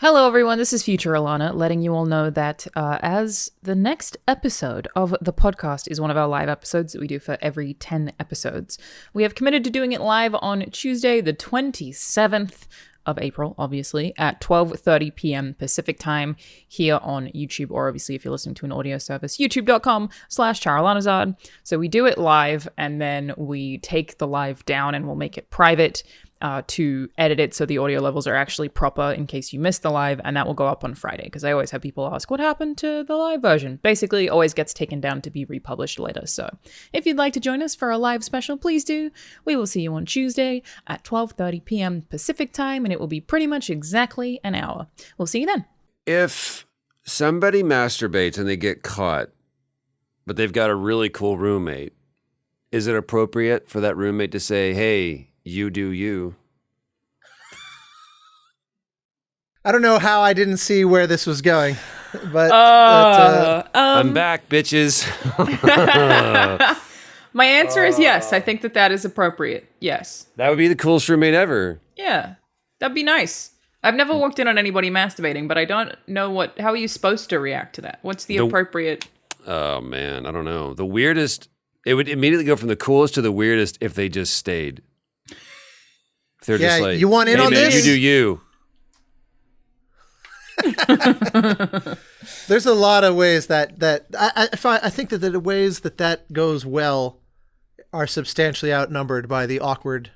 Hello, everyone. This is Future Alanah, letting you all know that as the next episode of the podcast is one of our live episodes that we do for every 10 episodes, we have committed to doing it live on Tuesday, the 27th of April, obviously, at 12:30 p.m. Pacific time here on YouTube, or obviously if you're listening to an audio service, youtube.com/CharaLanahzard. So we do it live, and then we take the live down and we'll make it private to edit it so the audio levels are actually proper in case you missed the live, and that will go up on Friday, because I always have people ask what happened to the live version. Basically, it always gets taken down to be republished later. So if you'd like to join us for a live special, please do. We will see you on Tuesday at 12:30 p.m. Pacific time, and it will be pretty much exactly an hour. We'll see you then. If somebody masturbates and they get caught, but they've got a really cool roommate, is it appropriate for that roommate to say, hey, you do you? I don't know how I didn't see where this was going, but I'm back, bitches. My answer is yes. I think that is appropriate. Yes. That would be the coolest roommate ever. Yeah, that'd be nice. I've never walked in on anybody masturbating, but I don't know how are you supposed to react to that? What's the appropriate? Oh man, I don't know. The weirdest, it would immediately go from the coolest to the weirdest if they just stayed. If they're just like, you want in hey, on man, this? You do you. There's a lot of ways that I think that the ways that goes well are substantially outnumbered by the awkward.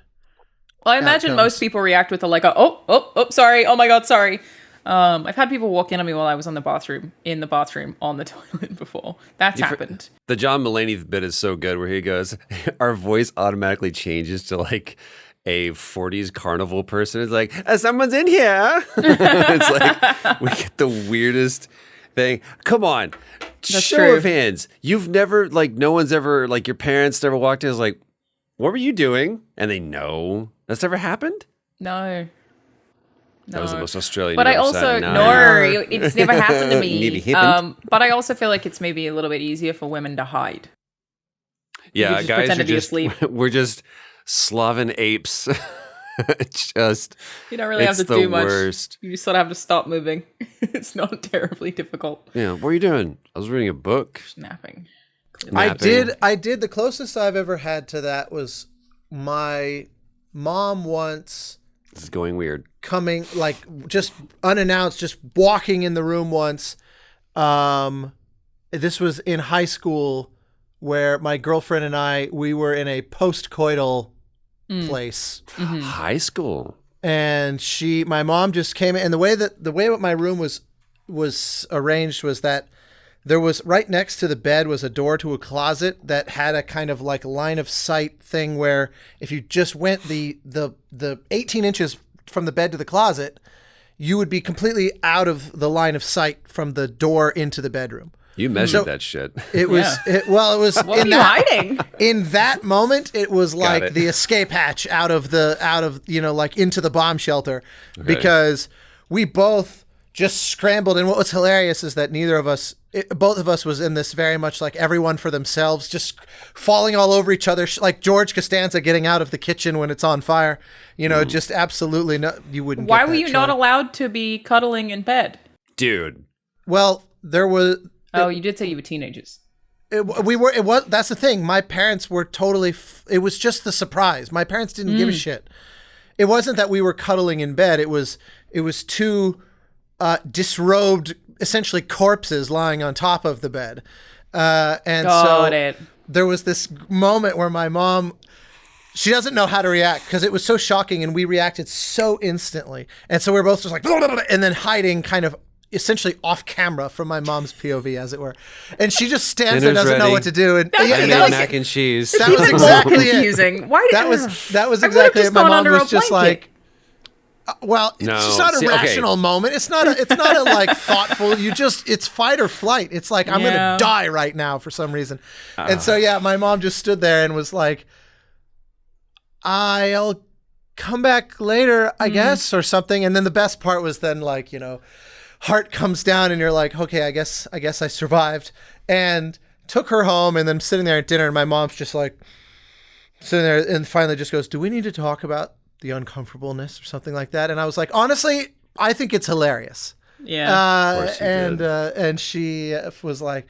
Well, I imagine most people react with oh, sorry, oh my god, sorry. I've had people walk in on me while I was in the bathroom on the toilet before. That's happened. The John Mulaney bit is so good where he goes, our voice automatically changes to like a 40s carnival person. It's like, someone's in here. It's like, we get the weirdest thing. Come on. That's Show true. of hands. You've never, like, no one's ever, like, your parents never walked in and was like, what were you doing? And they know. That's never happened? No. That was the most Australian. But I also, no, it's never happened to me. Never happened. But I also feel like it's maybe a little bit easier for women to hide. Yeah, just guys pretend are to be just, asleep. we're just Slavic apes. Just, you don't really have to do much. Worst. You just sort of have to stop moving. It's not terribly difficult. Yeah, what are you doing? I was reading a book. Just napping. I did. The closest I've ever had to that was my mom once. This is going weird. Coming, like, just unannounced, just walking in the room once. This was in high school, where my girlfriend and we were in a post-coital place. Mm-hmm. High school. And my mom just came in, and the way my room was arranged was that there was, right next to the bed was a door to a closet that had a kind of like line of sight thing where if you just went the 18 inches from the bed to the closet, you would be completely out of the line of sight from the door into the bedroom. You measured that shit. It was, it was. What were you hiding? In that moment, it was like the escape hatch out of like into the bomb shelter, because we both just scrambled. And what was hilarious is that both of us was in this very much like everyone for themselves, just falling all over each other, like George Costanza getting out of the kitchen when it's on fire. Just absolutely no. You wouldn't. Why were you not allowed to be cuddling in bed, dude? Well, there was. Oh, you did say you were teenagers. That's the thing. My parents were totally, it was just the surprise. My parents didn't give a shit. It wasn't that we were cuddling in bed. It was two disrobed, essentially corpses lying on top of the bed. There was this moment where my mom, she doesn't know how to react because it was so shocking and we reacted so instantly. And so we're both just like, blah, blah, blah, and then hiding kind of essentially off camera from my mom's POV, as it were. And she just stands there and doesn't know what to do. And mac and cheese. That was exactly confusing. Why that was exactly it. My mom was just like, well, it's just not a rational moment. It's not a like thoughtful, it's fight or flight. It's like, I'm going to die right now for some reason. And so, my mom just stood there and was like, I'll come back later, I guess, or something. And then the best part was then like, heart comes down and you're like, okay, I guess I survived, and took her home. And then sitting there at dinner, and my mom's just like sitting there and finally just goes, do we need to talk about the uncomfortableness or something like that? And I was like, honestly, I think it's hilarious. Yeah. Of course you did. And she was like,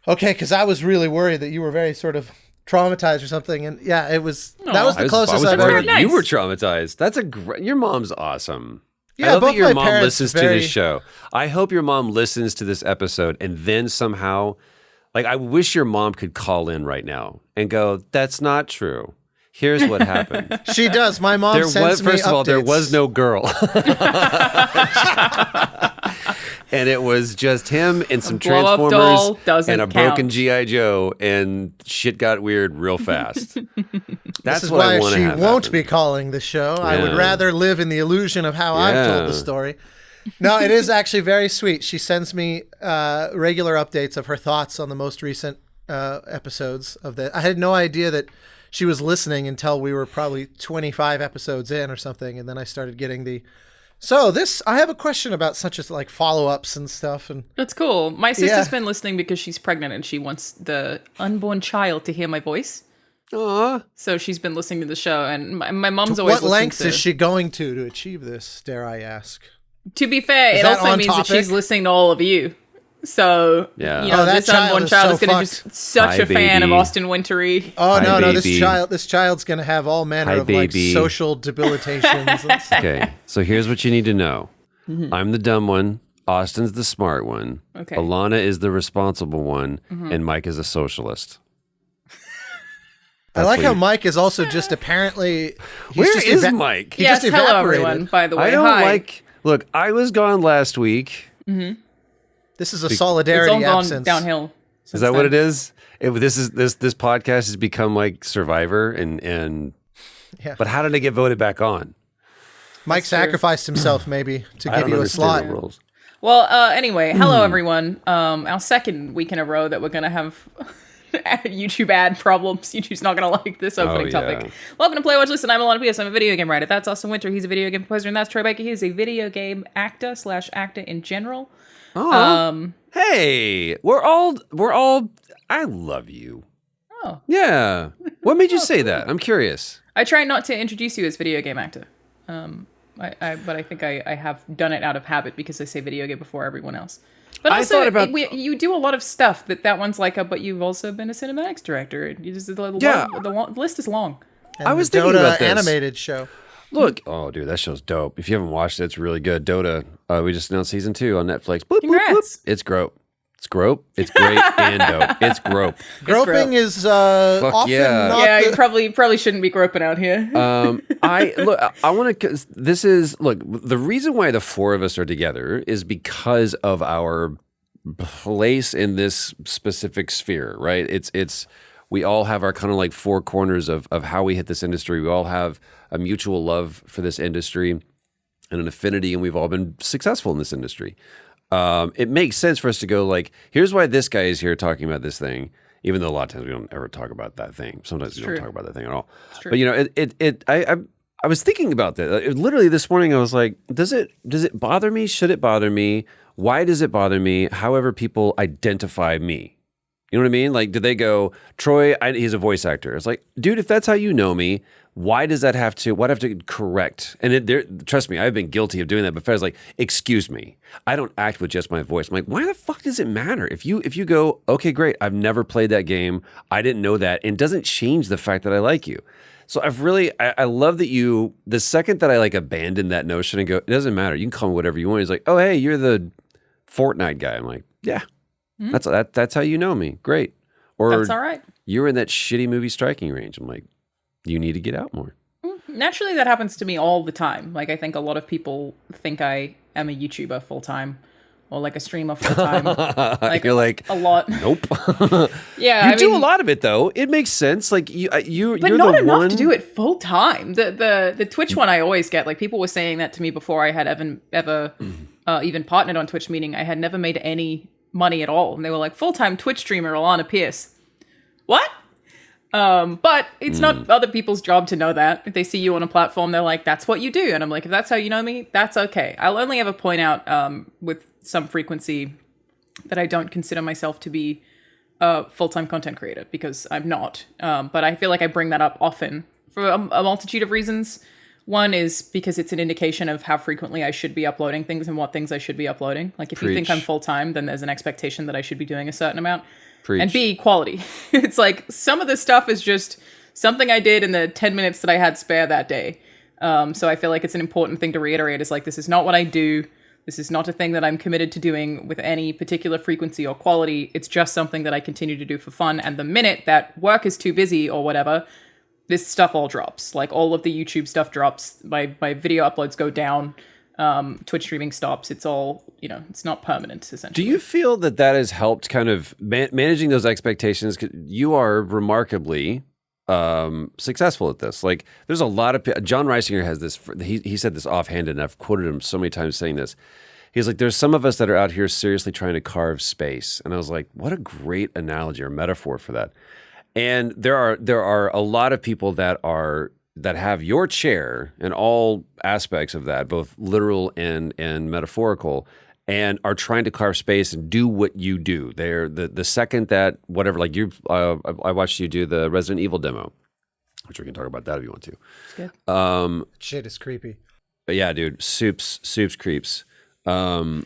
okay, because I was really worried that you were very sort of traumatized or something. And yeah, that was the closest I've ever. very nice. You were traumatized. That's your mom's awesome. Yeah, I hope both that your my mom parents listens to this show. I hope your mom listens to this episode and then somehow, like, I wish your mom could call in right now and go, "That's not true. Here's what happened." She does. My mom sends me First of all, there updates. was no girl. And it was just him and some blow-up doll Transformers doesn't and a count. broken G.I. Joe, and shit got weird real fast. That's This is what I why want to she have won't happen. be calling the show. I would Yeah. rather live in the illusion of how I've told the Yeah. story. No, it is actually very sweet. She sends me regular updates of her thoughts on the most recent episodes of the. I had no idea that she was listening until we were probably 25 episodes in or something, and then I started getting the. So I have a question about such as like follow-ups and stuff, and That's cool. My sister's Yeah. been listening because she's pregnant and she wants the unborn child to hear my voice. Aw. So she's been listening to the show, and my mom's always what listened lengths to. is she going to achieve this? Dare I ask? To be fair, Is it that also on means that she's topic? listening to all of you. So, Yeah. you know, Oh, that this unborn child child is is so going to fucked. just such Hi, a fan of baby. Austin Wintory. Oh Hi, no, baby. this child's gonna have all manner Hi, of like baby. social debilitations. And stuff. Okay, so here's what you need to know. I'm the dumb one. Austin's the smart one. Okay. Alanah is the responsible one, and Mike is a socialist. I like what how you- Mike is also just apparently. Where just is Mike? He Yes, just hello evaporated. everyone, by the way. I don't Hi. like. Look, I was gone last week. This is a It's solidarity all gone absence. downhill. Is that what it is? This podcast has become like Survivor, and Yeah. but how did it get voted back on? Mike That's true. sacrificed himself maybe to I give don't you a understand slot. the rules. Well, anyway, hello everyone. Our second week in a row that we're going to have YouTube ad problems. YouTube's not going to like this opening topic. yeah. Welcome to Play Watch Listen. I'm Alanah Pearce. I'm a video game writer. That's Austin Winter. He's a video game composer, and that's Troy Baker. He's a video game actor / actor in general. Hey, we're all. I love you. Oh. Yeah. What made you say that? I'm curious. I try not to introduce you as video game actor. But I think I have done it out of habit because I say video game before everyone else. But I also, thought about- you do a lot of stuff that one's like, but you've also been a cinematics director. You just Yeah. the list is long. And I was the thinking Dota about this. animated show. Look, oh, dude, that show's dope. If you haven't watched it, it's really good. Dota. We just announced season 2 on Netflix. Boop, boop, boop. Congrats. It's grope. It's grope. It's great and dope. It's grope. Groping is often yeah. not Yeah, the- you probably shouldn't be groping out here. I want to. This is look. The reason why the four of us are together is because of our place in this specific sphere, right? It's. We all have our kind of like four corners of how we hit this industry. We all have a mutual love for this industry and an affinity, and we've all been successful in this industry. It makes sense for us to go like, here's why this guy is here talking about this thing, even though a lot of times we don't ever talk about that thing. Sometimes we don't true. talk about that thing at all. true. But you know, I was thinking about that. Literally this morning, I was like, does it bother me? Should it bother me? Why does it bother me? However people identify me. You know what I mean? Like, do they go, Troy, he's a voice actor. It's like, dude, if that's how you know me, why does that have to, what do I have to correct? And trust me, I've been guilty of doing that before. I was like, excuse me, I don't act with just my voice. I'm like, why the fuck does it matter? If you go, okay, great, I've never played that game, I didn't know that, and it doesn't change the fact that I like you. So I love that the second that I like abandoned that notion and go, it doesn't matter, you can call me whatever you want. He's like, oh, hey, you're the Fortnite guy. I'm like, yeah. That's how you know me. Great. Or That's all right. you were in that shitty movie Striking Range. I'm like, you need to get out more. Naturally, that happens to me all the time. Like, I think a lot of people think I am a YouTuber full time, or like a streamer full time. Like, You're like, a lot. nope. Yeah, You do a lot of it though. It makes sense. Like but you're not the enough one to do it full time. The Twitch one I always get. Like, people were saying that to me before I had ever even partnered on Twitch, meaning I had never made any money at all, and they were like, full-time Twitch streamer Alanah Pearce. What? But it's not other people's job to know that. If they see you on a platform, they're like, that's what you do. And I'm like, if that's how you know me, that's okay. I'll only ever point out with some frequency that I don't consider myself to be a full-time content creator, because I'm not. But I feel like I bring that up often for a multitude of reasons. One is because it's an indication of how frequently I should be uploading things and what things I should be uploading. Like if you think I'm full-time, then there's an expectation that I should be doing a certain amount. And B, quality. It's like some of the stuff is just something I did in the 10 minutes that I had spare that day. So I feel like it's an important thing to reiterate is like, this is not what I do. This is not a thing that I'm committed to doing with any particular frequency or quality. It's just something that I continue to do for fun. And the minute that work is too busy or whatever, this stuff all drops. Like all of the YouTube stuff drops. My video uploads go down. Twitch streaming stops. It's all, it's not permanent, essentially. Do you feel that has helped kind of managing those expectations? 'Cause you are remarkably successful at this. Like there's a lot of John Reisinger has this, he said this offhand, and I've quoted him so many times saying this. He's like, there's some of us that are out here seriously trying to carve space. And I was like, what a great analogy or metaphor for that. And there are a lot of people that have your chair in all aspects of that, both literal and metaphorical, and are trying to carve space and do what you do. They're the second that whatever, like I watched you do the Resident Evil demo, which we can talk about that if you want to. It's good. Shit is creepy. But yeah, dude, soups creeps. I'm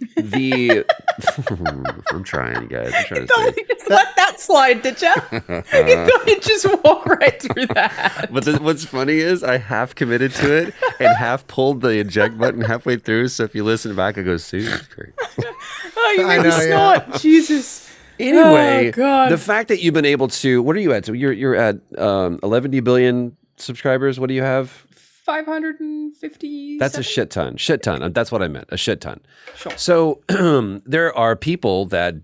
trying, guys. I'm trying to You just let that slide, did you? You thought you'd just walk right through that. But what's funny is I half committed to it and half pulled the eject button halfway through. So if you listen back, it goes, soups creeps. Oh, you made me snort. Jesus. Anyway, God. The fact that you've been able to, what are you at? So you're at 11 billion subscribers. What do you have? 550. That's a shit ton. That's what I meant. A shit ton. Sure. So there are people that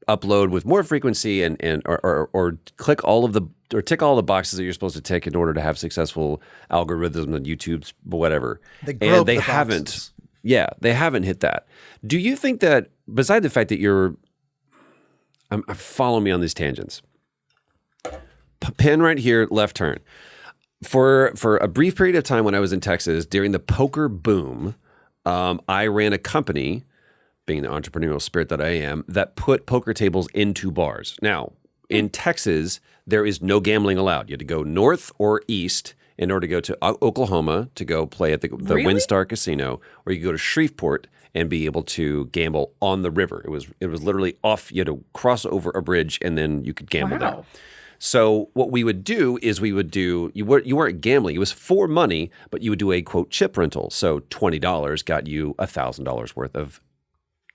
upload with more frequency or click tick all the boxes that you're supposed to tick in order to have successful algorithms and YouTube's whatever. They haven't hit that. Do you think that beside the fact that you're follow me on these tangents. Pin right here, left turn. For a brief period of time when I was in Texas during the poker boom, I ran a company, being the entrepreneurial spirit that I am, that put poker tables into bars. Now, in Texas, there is no gambling allowed. You had to go north or east in order to go to Oklahoma to go play at the Really? WinStar Casino, or you could go to Shreveport and be able to gamble on the river. It was literally off. You had to cross over a bridge and then you could gamble there. So what we would do is you weren't gambling. It was for money, but you would do a, quote, chip rental. So $20 got you $1,000 worth of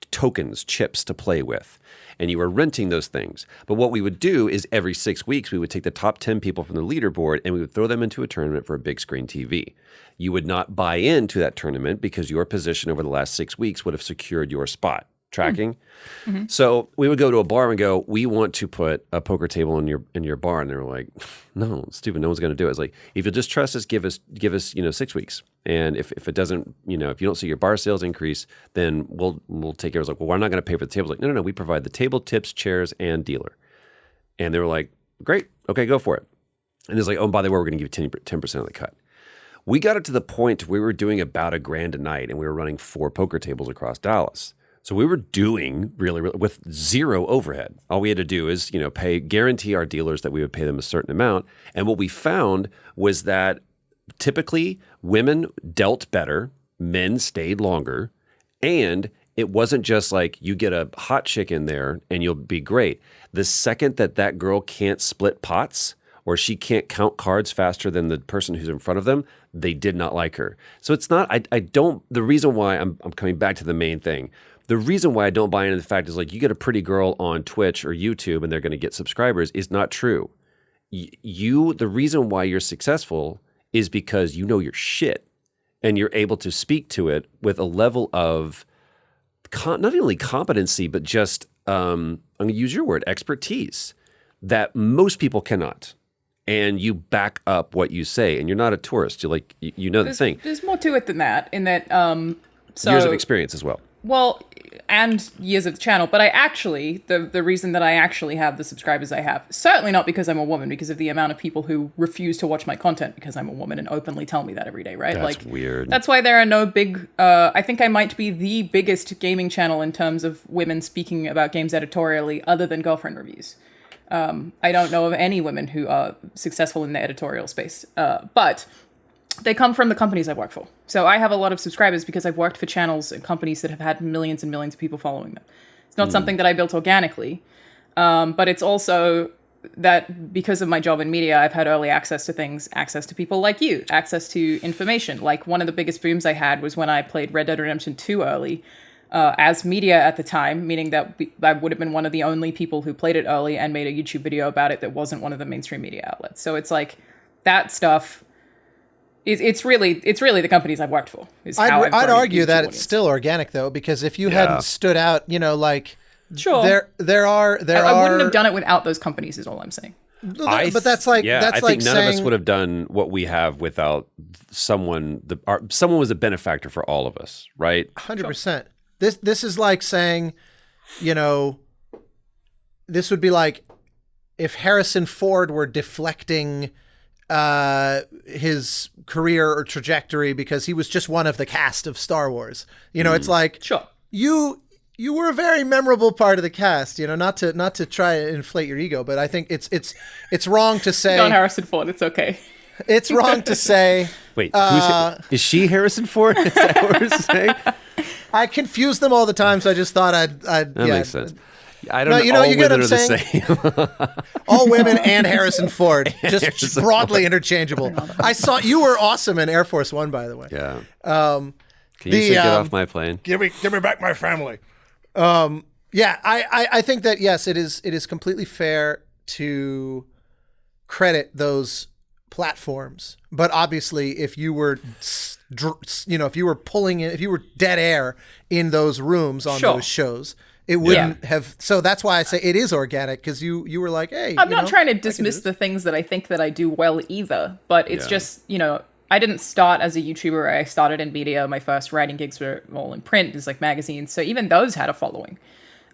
tokens, chips to play with. And you were renting those things. But what we would do is every 6 weeks, we would take the top 10 people from the leaderboard and we would throw them into a tournament for a big screen TV. You would not buy into that tournament because your position over the last 6 weeks would have secured your spot. Tracking. Mm-hmm. So we would go to a bar and go, we want to put a poker table in your bar. And they were like, no, stupid. No one's going to do it. It's like, if you'll just trust us, give us 6 weeks. And if it doesn't, if you don't see your bar sales increase, then we'll take care of it. I was like, well, we're not going to pay for the tables. Like, no. We provide the table, tips, chairs, and dealer. And they were like, great. Okay, go for it. And it's like, oh, and by the way, we're going to give you 10% of the cut. We got it to the point where we were doing about $1,000 a night and we were running 4 poker tables across Dallas. So we were doing really with zero overhead. All we had to do is, guarantee our dealers that we would pay them a certain amount. And what we found was that typically women dealt better, men stayed longer, and it wasn't just like you get a hot chick in there and you'll be great. The second that girl can't split pots or she can't count cards faster than the person who's in front of them, they did not like her. So it's not, the reason why I'm coming back to the main thing. The reason why I don't buy into the fact is like you get a pretty girl on Twitch or YouTube and they're going to get subscribers is not true. The reason why you're successful is because you know your shit and you're able to speak to it with a level of not only competency, but just, I'm going to use your word, expertise that most people cannot. And you back up what you say and you're not a tourist. You're like, the thing. There's more to it than that in that, years of experience as well. Well, and years of the channel, but I actually, the reason that I actually have the subscribers I have, certainly not because I'm a woman, because of the amount of people who refuse to watch my content because I'm a woman and openly tell me that every day, right? That's weird. That's why there are no big, I think I might be the biggest gaming channel in terms of women speaking about games editorially other than Girlfriend Reviews. I don't know of any women who are successful in the editorial space. But they come from the companies I work for. So I have a lot of subscribers because I've worked for channels and companies that have had millions and millions of people following them. It's not something that I built organically, but it's also that because of my job in media, I've had early access to things, access to people like you, access to information. Like one of the biggest booms I had was when I played Red Dead Redemption 2 early as media at the time, meaning that I would have been one of the only people who played it early and made a YouTube video about it that wasn't one of the mainstream media outlets. So it's like that stuff. It's really the companies I've worked for. I'd argue that it's still organic though, because if you hadn't stood out, like sure, I wouldn't have done it without those companies. Is all I'm saying. But that's like I think none of us would have done what we have without someone. Someone was a benefactor for all of us, right? 100%. This is like saying, this would be like if Harrison Ford were deflecting his career or trajectory because he was just one of the cast of Star Wars. It's like, sure, you were a very memorable part of the cast, not to try and inflate your ego, but I think it's wrong to say John Harrison Ford, it's okay. It's wrong to say wait, is she Harrison Ford? Is that what we're saying? I confuse them all the time, so I just thought I'd that makes sense. I don't know. You all get women what I'm are saying? the same. All women and Harrison Ford, just broadly interchangeable. I saw you were awesome in Air Force One, by the way. Yeah. Can you say get off my plane? Give me back my family. I think that yes, it is completely fair to credit those platforms, but obviously, if you were dead air in those rooms on those shows. It wouldn't have. So that's why I say it is organic, because you were like, hey. I'm not trying to dismiss the things that I think that I do well either, but it's just, I didn't start as a YouTuber. I started in media. My first writing gigs were all in print. It's like magazines. So even those had a following.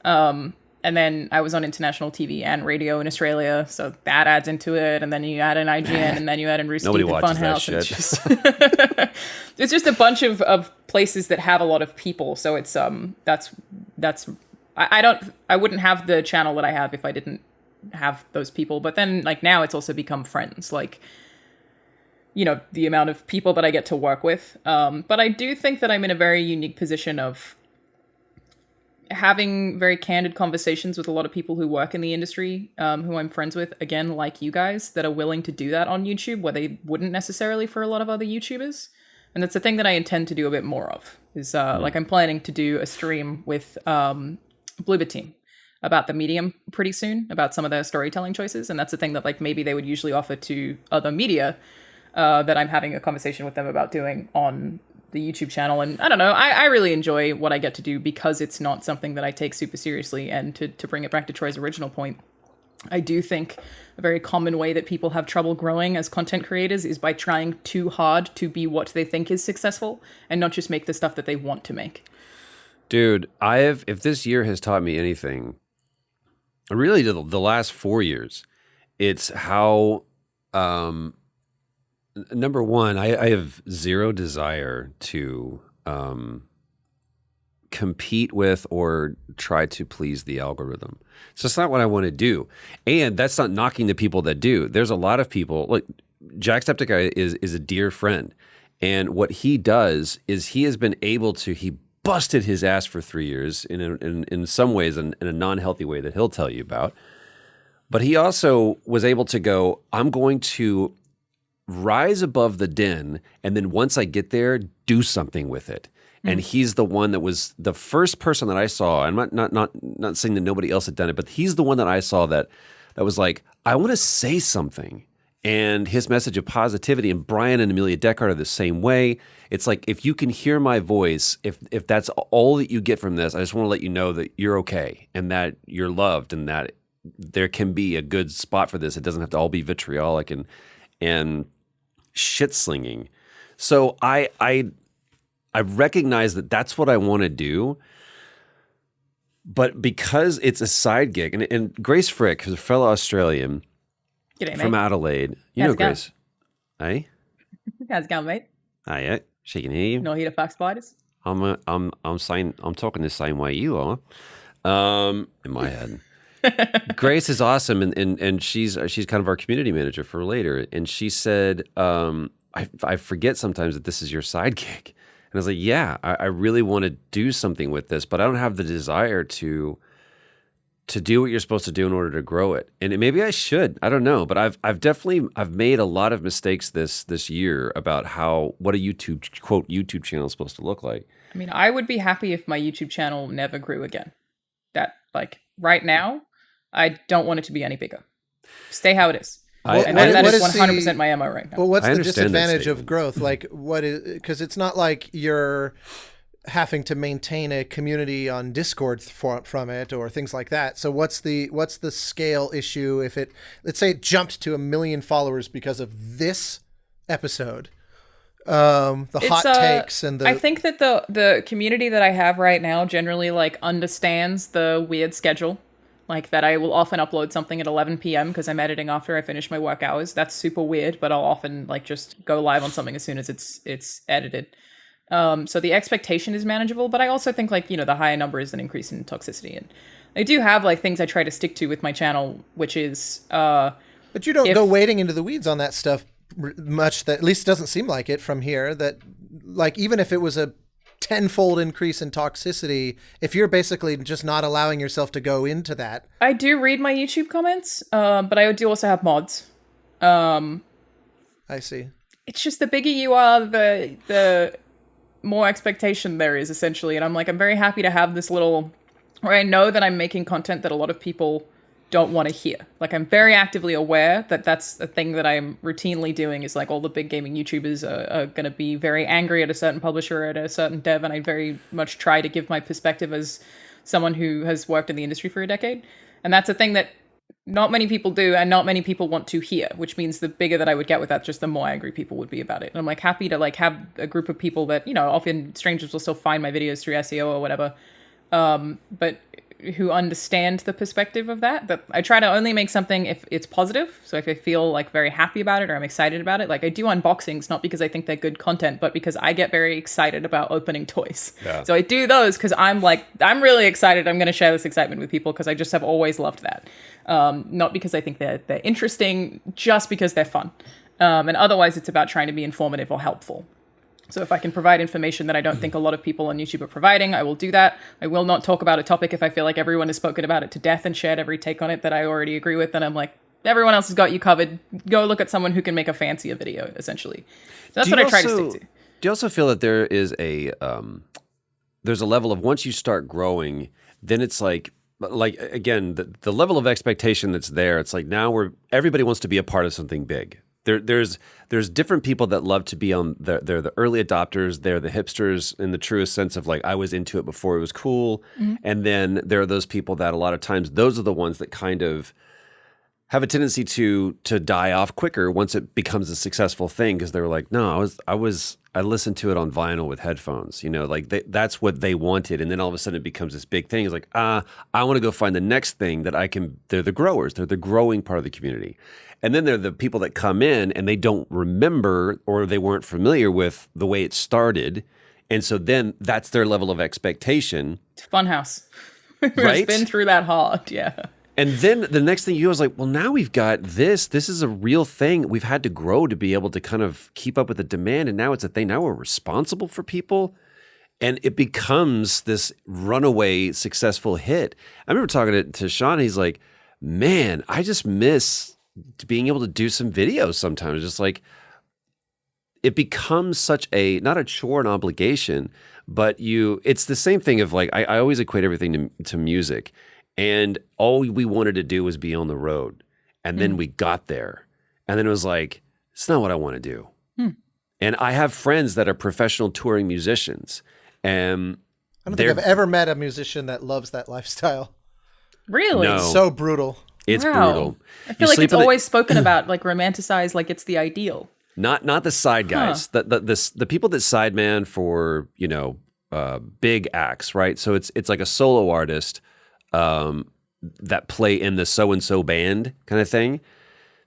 And then I was on international TV and radio in Australia. So that adds into it. And then you add an IGN and then you add in Rooster Teeth and Funhouse. It's just a bunch of places that have a lot of people. So it's, that's I wouldn't have the channel that I have if I didn't have those people. But then like now it's also become friends, like, the amount of people that I get to work with. But I do think that I'm in a very unique position of having very candid conversations with a lot of people who work in the industry, who I'm friends with, again, like you guys, that are willing to do that on YouTube where they wouldn't necessarily for a lot of other YouTubers. And that's the thing that I intend to do a bit more of is like I'm planning to do a stream with Bluebird Team about the medium pretty soon, about some of their storytelling choices. And that's the thing that like maybe they would usually offer to other media that I'm having a conversation with them about doing on the YouTube channel. And I don't know, I really enjoy what I get to do because it's not something that I take super seriously. And to bring it back to Troy's original point, I do think a very common way that people have trouble growing as content creators is by trying too hard to be what they think is successful and not just make the stuff that they want to make. Dude, if this year has taught me anything, really the last 4 years, it's how, number one, I have zero desire to compete with or try to please the algorithm. So it's not what I want to do. And that's not knocking the people that do. There's a lot of people, like Jacksepticeye is a dear friend. And what he does is he has been able to, he busted his ass for 3 years in some ways in a non-healthy way that he'll tell you about. But he also was able to go, I'm going to rise above the den, and then once I get there, do something with it. And he's the one that was the first person that I saw. I'm not saying that nobody else had done it, but he's the one that I saw that was like, I want to say something. And his message of positivity, and Brian and Amelia Deckard are the same way. It's like, if you can hear my voice, if that's all that you get from this, I just want to let you know that you're okay and that you're loved and that there can be a good spot for this. It doesn't have to all be vitriolic and shit slinging. So I recognize that that's what I want to do. But because it's a side gig, and Grace Frick, who's a fellow Australian, G'day, from mate. Adelaide. You How's know it going? Grace. Hey? How's it going, mate? Hey, she can hear you. No heat of fuck spiders? I'm talking the same way you are. In my head. Grace is awesome, and she's kind of our community manager for later. And she said, I I forget sometimes that this is your side gig. And I was like, yeah, I really want to do something with this, but I don't have the desire to do what you're supposed to do in order to grow it. And maybe I should. I don't know. But I've definitely made a lot of mistakes this year about what a YouTube, quote, YouTube channel is supposed to look like. I mean, I would be happy if my YouTube channel never grew again. That, like, right now, I don't want it to be any bigger. Stay how it is. That is 100% my MO right now. Well, what's the disadvantage of growth? Like, what is, because it's not like you're having to maintain a community on Discord from it or things like that. So what's the scale issue if let's say it jumped to 1 million followers because of this episode? Hot takes and I think that the community that I have right now generally like understands the weird schedule. Like that I will often upload something at 11 p.m. because I'm editing after I finish my work hours. That's super weird, but I'll often like just go live on something as soon as it's edited. So the expectation is manageable, but I also think like, the higher number is an increase in toxicity. And I do have like things I try to stick to with my channel, which is... but you don't go wading into the weeds on that stuff much, that at least doesn't seem like it from here, that like even if it was a tenfold increase in toxicity, if you're basically just not allowing yourself to go into that. I do read my YouTube comments, but I do also have mods. I see. It's just the bigger you are, the more expectation there is, essentially. And I'm very happy to have this little, where I know that I'm making content that a lot of people don't want to hear. Like, I'm very actively aware that that's a thing that I'm routinely doing, is like all the big gaming YouTubers are going to be very angry at a certain publisher or at a certain dev, and I very much try to give my perspective as someone who has worked in the industry for a decade. And that's a thing that not many people do, and not many people want to hear, which means the bigger that I would get with that, just the more angry people would be about it. And I'm like happy to like have a group of people that, often strangers will still find my videos through SEO or whatever, but who understand the perspective of that I try to only make something if it's positive. So if I feel like very happy about it or I'm excited about it, like I do unboxings, not because I think they're good content, but because I get very excited about opening toys. Yeah. So I do those because I'm really excited. I'm going to share this excitement with people because I just have always loved that. Not because I think they're interesting, just because they're fun. And otherwise it's about trying to be informative or helpful. So if I can provide information that I don't think a lot of people on YouTube are providing, I will do that. I will not talk about a topic if I feel like everyone has spoken about it to death and shared every take on it that I already agree with. And I'm like, everyone else has got you covered. Go look at someone who can make a fancier video, essentially. So that's what I try to stick to. Do you also feel that there is there's a level of, once you start growing, then it's like again, the level of expectation that's there, it's like now everybody wants to be a part of something big. There's different people that love to be on. They're the early adopters. They're the hipsters in the truest sense of like, I was into it before it was cool. Mm-hmm. And then there are those people that a lot of times those are the ones that kind of have a tendency to die off quicker once it becomes a successful thing, because they're like, no, I listened to it on vinyl with headphones, like that's what they wanted, and then all of a sudden it becomes this big thing. It's like, I want to go find the next thing that I can. They're the growers. They're the growing part of the community. And then they're the people that come in and they don't remember or they weren't familiar with the way it started. And so then that's their level of expectation. Funhouse. Right? It's been through that hard, yeah. And then the next thing you was like, well, now we've got this. This is a real thing. We've had to grow to be able to kind of keep up with the demand. And now it's a thing. Now we're responsible for people. And it becomes this runaway successful hit. I remember talking to Sean. He's like, man, I just miss being able to do some videos sometimes. Just like, it becomes such not a chore and obligation, but it's the same thing of like, I always equate everything to music. And all we wanted to do was be on the road. And then we got there. And then it was like, it's not what I want to do. And I have friends that are professional touring musicians. And I don't think I've ever met a musician that loves that lifestyle. Really? No. It's so brutal. It's brutal. I feel like it's always spoken about, like romanticized, like it's the ideal. Not the side guys. Huh. The people that sideman for, big acts, right? So it's like a solo artist that play in the so-and-so band kind of thing.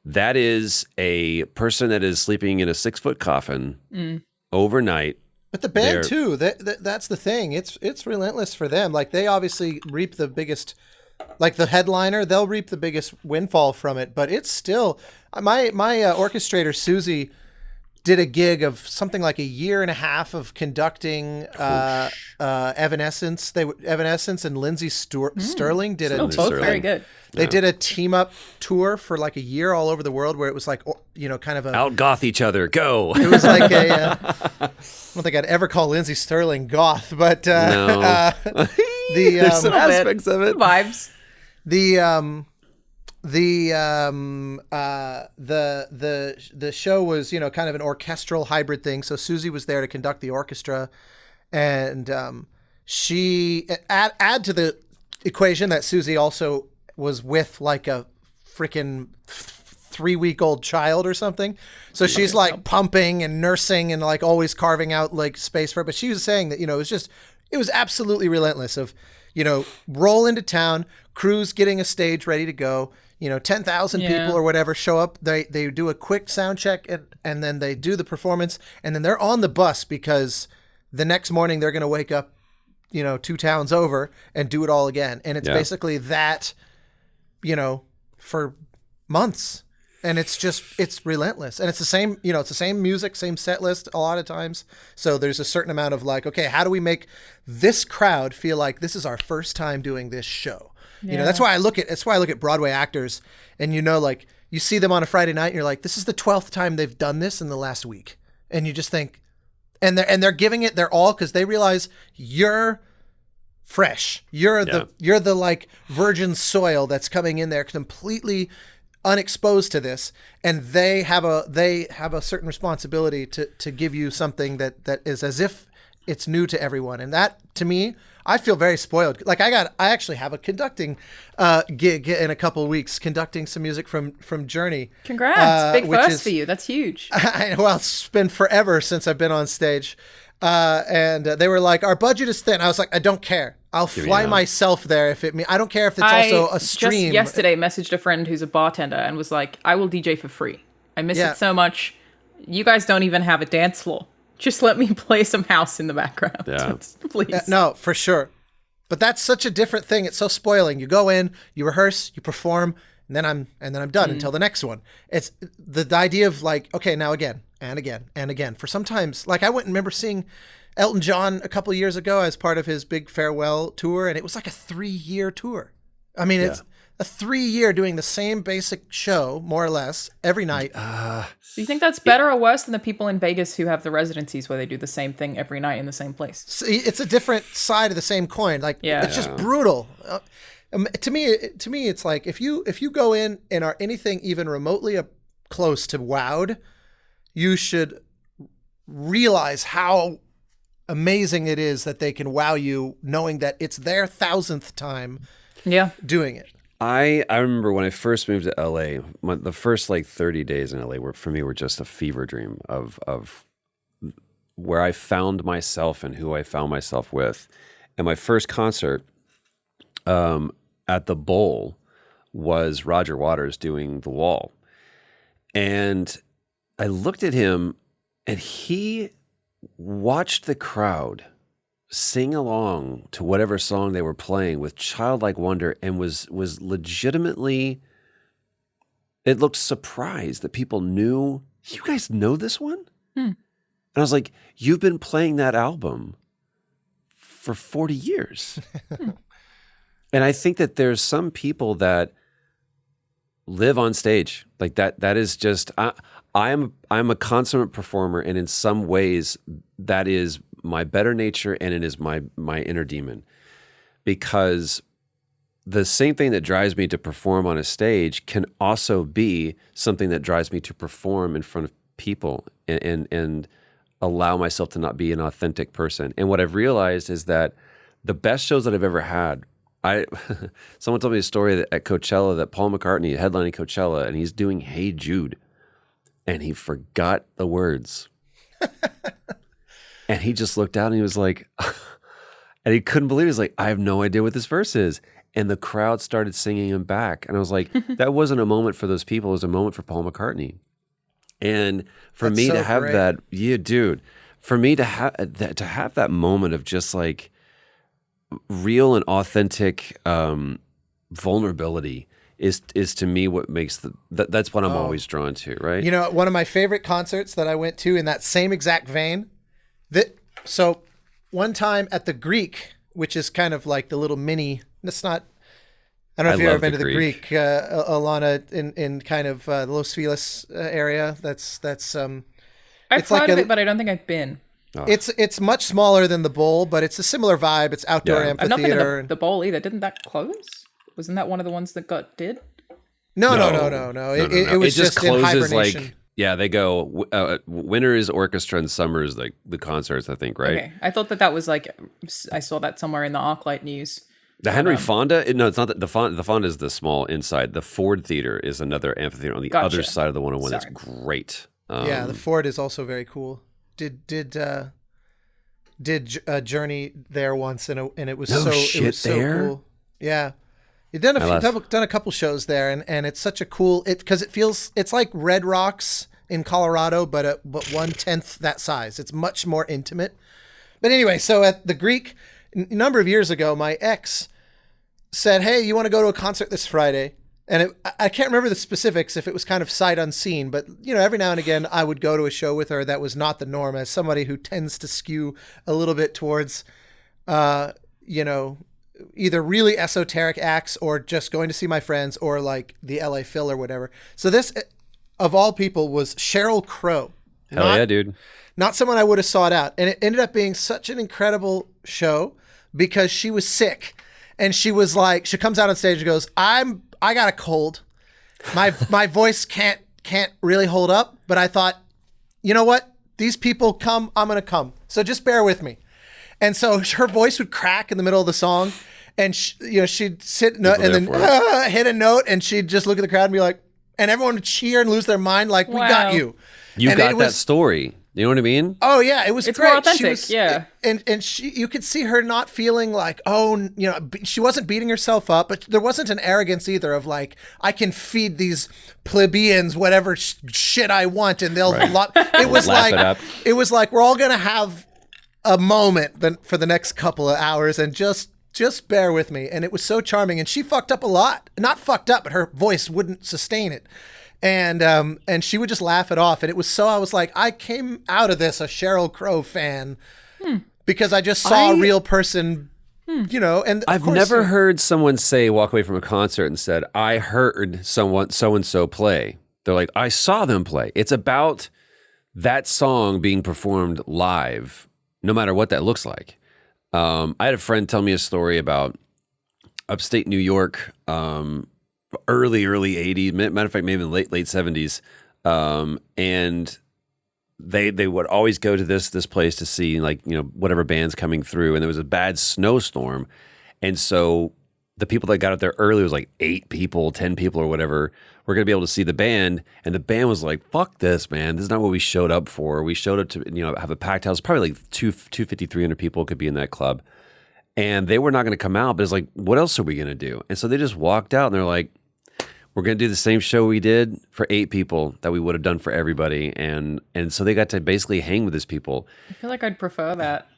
That is a person that is sleeping in a 6-foot coffin overnight. But the band too, that's the thing. It's relentless for them. Like they obviously reap the biggest, like the headliner, they'll reap the biggest windfall from it. But it's still, my orchestrator Susie, did a gig of something like a year and a half of conducting Evanescence. Evanescence and Lindsey Sterling did both very good. They did a team up tour for like a year all over the world where it was like, kind of a Out goth each other, go. It was like I don't think I'd ever call Lindsey Sterling goth, but No. There's some aspects of it. Vibes. The show was kind of an orchestral hybrid thing. So Susie was there to conduct the orchestra, and she add to the equation that Susie also was with like a freaking 3-week-old child or something. So she's like pumping and nursing and like always carving out like space for it. But she was saying that, it was absolutely relentless of, roll into town, crews getting a stage ready to go, 10,000 people or whatever show up. They do a quick sound check and then they do the performance, and then they're on the bus because the next morning they're going to wake up, 2 towns over and do it all again. And it's basically that, for months. And it's relentless. And it's the same, it's the same music, same set list a lot of times. So there's a certain amount of like, okay, how do we make this crowd feel like this is our first time doing this show? Yeah. That's why I look at Broadway actors, and like you see them on a Friday night and you're like, this is the 12th time they've done this in the last week. And you just think, and they're giving it their all because they realize you're fresh. You're the like virgin soil that's coming in there completely unexposed to this, and they have a certain responsibility to give you something that is as if it's new to everyone. And that, to me, I feel very spoiled. Like I actually have a conducting gig in a couple of weeks, conducting some music from Journey. Congrats. Big first for you. That's huge. Well, it's been forever since I've been on stage. And they were like, our budget is thin. I was like, I don't care. I'll fly myself there if it means. I don't care if it's also a stream. Just yesterday messaged a friend who's a bartender and was like, I will DJ for free. I miss it so much. You guys don't even have a dance floor. Just let me play some house in the background. Yeah. Please. No, for sure. But that's such a different thing. It's so spoiling. You go in, you rehearse, you perform, and then I'm done until the next one. It's the idea of like, okay, now again and again and again. For sometimes, like I went and remember seeing Elton John a couple of years ago as part of his big farewell tour, and it was like a 3-year tour. I mean, it's a 3-year doing the same basic show, more or less, every night. Do you think that's better or worse than the people in Vegas who have the residencies where they do the same thing every night in the same place? See, it's a different side of the same coin. Like, it's just brutal. To me, it's like if you go in and are anything even remotely close to wowed, you should realize how amazing it is that they can wow you, knowing that it's their 1,000th time doing it. I remember when I first moved to LA, the first like 30 days in LA were just a fever dream of where I found myself and who I found myself with. And my first concert at the Bowl was Roger Waters doing The Wall. And I looked at him and he watched the crowd sing along to whatever song they were playing with childlike wonder, and was legitimately, it looked surprised that people knew, you guys know this one? And I was like, you've been playing that album for 40 years. And I think that there's some people that live on stage like that. That is just, I'm a consummate performer, and in some ways that is my better nature, and it is my inner demon, because the same thing that drives me to perform on a stage can also be something that drives me to perform in front of people and allow myself to not be an authentic person. And what I've realized is that the best shows that I've ever had, someone told me a story that at Coachella that Paul McCartney headlining Coachella, and he's doing Hey Jude, and he forgot the words. And he just looked out and he was like, and he couldn't believe it. He was like, I have no idea what this verse is. And the crowd started singing him back. And I was like, that wasn't a moment for those people. It was a moment for Paul McCartney. And for me to have that, for me to have that moment of just like real and authentic vulnerability is to me what makes that's what I'm always drawn to, right? You know, one of my favorite concerts that I went to in that same exact vein. So one time at the Greek, which is kind of like the little mini. It's not. I don't know if you've ever been to the Greek, Alanah, in kind of the Los Feliz area. That's. I've heard of it, but I don't think I've been. Oh. It's much smaller than the Bowl, but it's a similar vibe. It's outdoor amphitheater. I've not been to the Bowl either. Didn't that close? Wasn't that one of the ones that did? No. It was just closes in hibernation. They go. Winter is orchestra and summer is like the concerts. I think, right? Okay, I thought that was like I saw that somewhere in the ArcLight news. The Henry Fonda? No, it's not. The Fonda is the small inside. The Ford Theater is another amphitheater on the other side of the 101. That's great. The Ford is also very cool. Did Journey there once, and it was so cool. Yeah, you've done a couple shows there, and it's such a cool because it's like Red Rocks in Colorado, but 1/10 that size. It's much more intimate. But anyway, so at the Greek a number of years ago, my ex said, "Hey, you want to go to a concert this Friday?" And I can't remember the specifics if it was kind of sight unseen, but every now and again I would go to a show with her that was not the norm, as somebody who tends to skew a little bit towards, either really esoteric acts or just going to see my friends or like the LA Phil or whatever. So this, of all people, was Sheryl Crow. Hell yeah, dude. Not someone I would have sought out. And it ended up being such an incredible show because she was sick. And she was like, she comes out on stage and goes, I got a cold. My voice can't really hold up. But I thought, you know what? These people come, I'm going to come. So just bear with me. And so her voice would crack in the middle of the song. And she'd sit and then hit a note. And she'd just look at the crowd and be like, and everyone would cheer and lose their mind like, we got you. You got that story. You know what I mean? Oh yeah, it was it's great. More authentic, And you could see her not feeling like, she wasn't beating herself up, but there wasn't an arrogance either of like, I can feed these plebeians whatever shit I want, and they'll. Right. It was it was like we're all gonna have a moment for the next couple of hours, and just bear with me. And it was so charming, and she fucked up a lot. Not fucked up, but her voice wouldn't sustain it. And she would just laugh it off. And it was so, I was like, I came out of this a Sheryl Crow fan because I just saw a real person, and I've never heard someone walk away from a concert and said, I heard someone so-and-so play. They're like, I saw them play. It's about that song being performed live, no matter what that looks like. I had a friend tell me a story about upstate New York, early 80s, matter of fact, maybe late 70s. And they would always go to this place to see whatever band's coming through. And there was a bad snowstorm. And so the people that got out there early was like 8 people, 10 people or whatever. We're going to be able to see the band. And the band was like, fuck this, man. This is not what we showed up for. We showed up to, have a packed house. Probably like 250, 300 people could be in that club. And they were not going to come out. But it's like, what else are we going to do? And so they just walked out and they're like, we're going to do the same show we did for 8 people that we would have done for everybody. And so they got to basically hang with these people. I feel like I'd prefer that.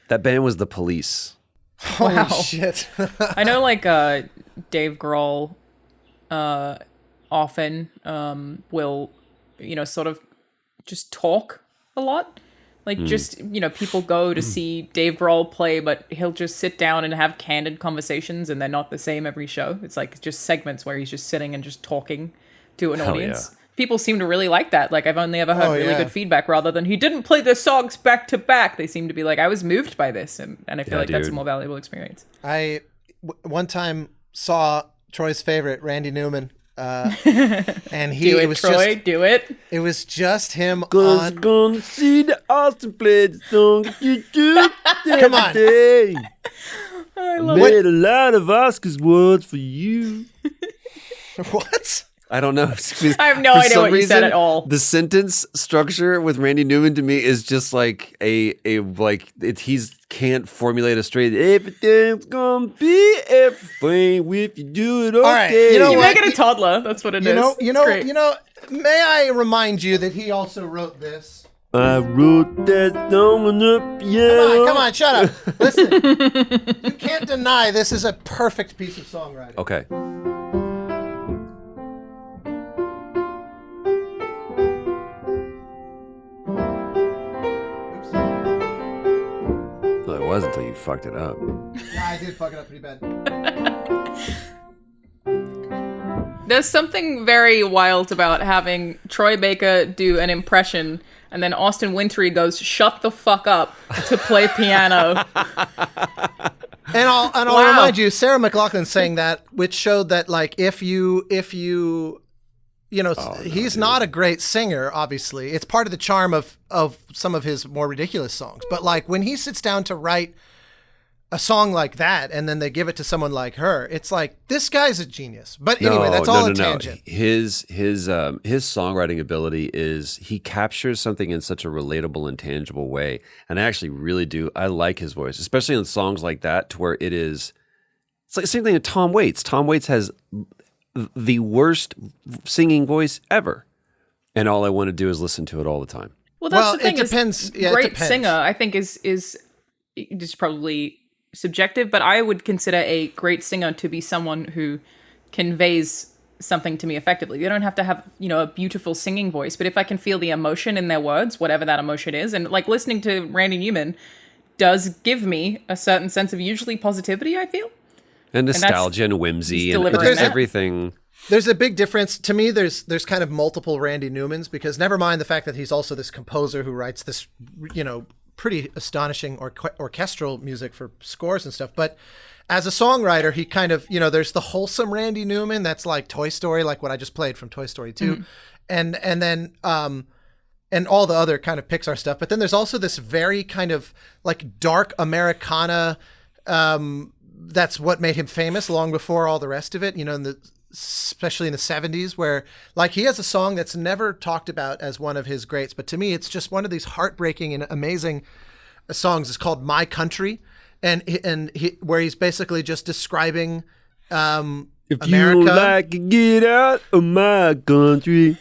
That band was The Police. Holy shit. I know Dave Grohl often will, sort of just talk a lot. People go to see Dave Grohl play, but he'll just sit down and have candid conversations, and they're not the same every show. It's like just segments where he's just sitting and just talking to an audience. Yeah. People seem to really like that. Like, I've only ever heard really good feedback rather than he didn't play the songs back to back. They seem to be like, I was moved by this, and I feel that's a more valuable experience. I one time saw Troy's favorite, Randy Newman. And he do it. It was just him on. Gonna see the Austin play the song you do. Come on. I love Made a lot of Oscars words for you. What? I don't know. I have no idea what you said at all. The sentence structure with Randy Newman to me is just like he's can't formulate a straight. Everything's gonna be everything if you do it okay. All right, you know you what? make it a toddler. That's what it is. You know. May I remind you that he also wrote this? I wrote that song up, yeah. Come on, shut up. Listen, you can't deny this is a perfect piece of songwriting. Okay. was until you fucked it up. Yeah, I did fuck it up pretty bad. There's something very wild about having Troy Baker do an impression and then Austin Wintory goes, "Shut the fuck up," to play piano. And I'll remind you, Sarah McLachlan saying that, which showed that, like, if you he's not a great singer, obviously. It's part of the charm of some of his more ridiculous songs. But, like, when he sits down to write a song like that and then they give it to someone like her, it's like, this guy's a genius. But anyway, that's all a tangent. His songwriting ability is he captures something in such a relatable and tangible way. And I actually really do. I like his voice, especially in songs like that, to where it's like the same thing with Tom Waits. Tom Waits has the worst singing voice ever. And all I want to do is listen to it all the time. Well, that's the thing. It depends. Yeah, great it depends. singer, I think, is just probably subjective, but I would consider a great singer to be someone who conveys something to me effectively. They don't have to have, a beautiful singing voice, but if I can feel the emotion in their words, whatever that emotion is, and like listening to Randy Newman does give me a certain sense of usually positivity, I feel. And nostalgia and whimsy and delivering just everything. There's a big difference. To me, there's kind of multiple Randy Newmans, because never mind the fact that he's also this composer who writes this, pretty astonishing orchestral music for scores and stuff. But as a songwriter, he kind of, there's the wholesome Randy Newman that's like Toy Story, like what I just played from Toy Story 2. Mm-hmm. And then and all the other kind of Pixar stuff. But then there's also this very kind of like dark Americana, that's what made him famous long before all the rest of it, especially in the 70s, where like he has a song that's never talked about as one of his greats, but to me it's just one of these heartbreaking and amazing songs. It's called My Country, and where he's basically just describing if America. You like to get out of my country.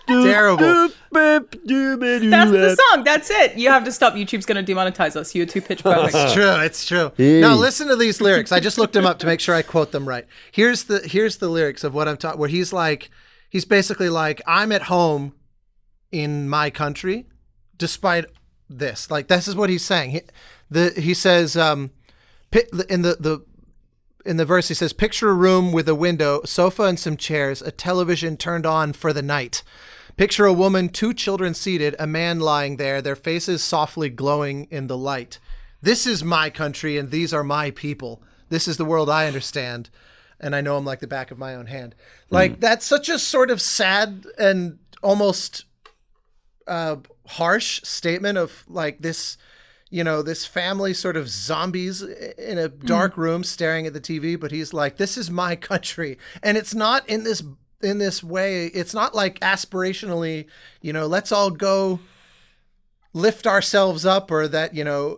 Terrible. That's the song. That's it. You have to stop. YouTube's going to demonetize us. You're too pitch perfect. It's true. Now listen to these lyrics. I just looked them up to make sure I quote them right. Here's the lyrics of what I'm talking. Where he's basically like, I'm at home in my country, despite this. Like, this is what he's saying. He says in the verse, he says, "Picture a room with a window, sofa and some chairs, a television turned on for the night. Picture a woman, 2 children seated, a man lying there, their faces softly glowing in the light. This is my country and these are my people. This is the world I understand. And I know I'm like the back of my own hand." Like, that's such a sort of sad and almost harsh statement of like this, this family sort of zombies in a dark room staring at the TV. But he's like, this is my country. And it's not in this way. It's not like aspirationally, let's all go lift ourselves up, or that,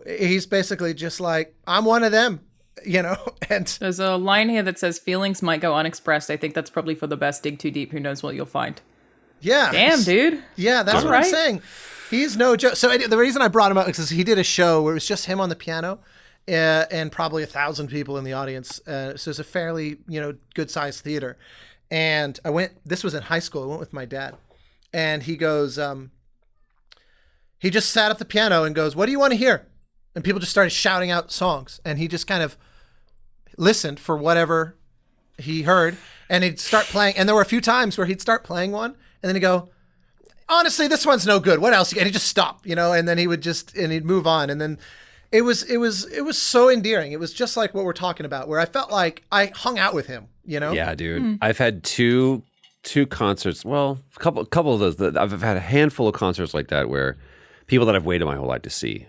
he's basically just like, I'm one of them, and there's a line here that says feelings might go unexpressed. I think that's probably for the best. Dig too deep. Who knows what you'll find. Yeah. Damn, dude. Yeah. That's what I'm saying. He's no joke. So the reason I brought him up is because he did a show where it was just him on the piano, and probably 1,000 people in the audience. So it's a fairly, good sized theater. And this was in high school. I went with my dad, and he goes, he just sat at the piano and goes, "What do you want to hear?" And people just started shouting out songs, and he just kind of listened for whatever he heard, and he'd start playing. And there were a few times where he'd start playing one, and then he'd go, "Honestly, this one's no good. What else?" And he'd just stop, and then he'd move on. And then it was so endearing. It was just like what we're talking about, where I felt like I hung out with him, Yeah, dude. I've had two concerts. Well, a couple of those. I've had a handful of concerts like that where people that I've waited my whole life to see.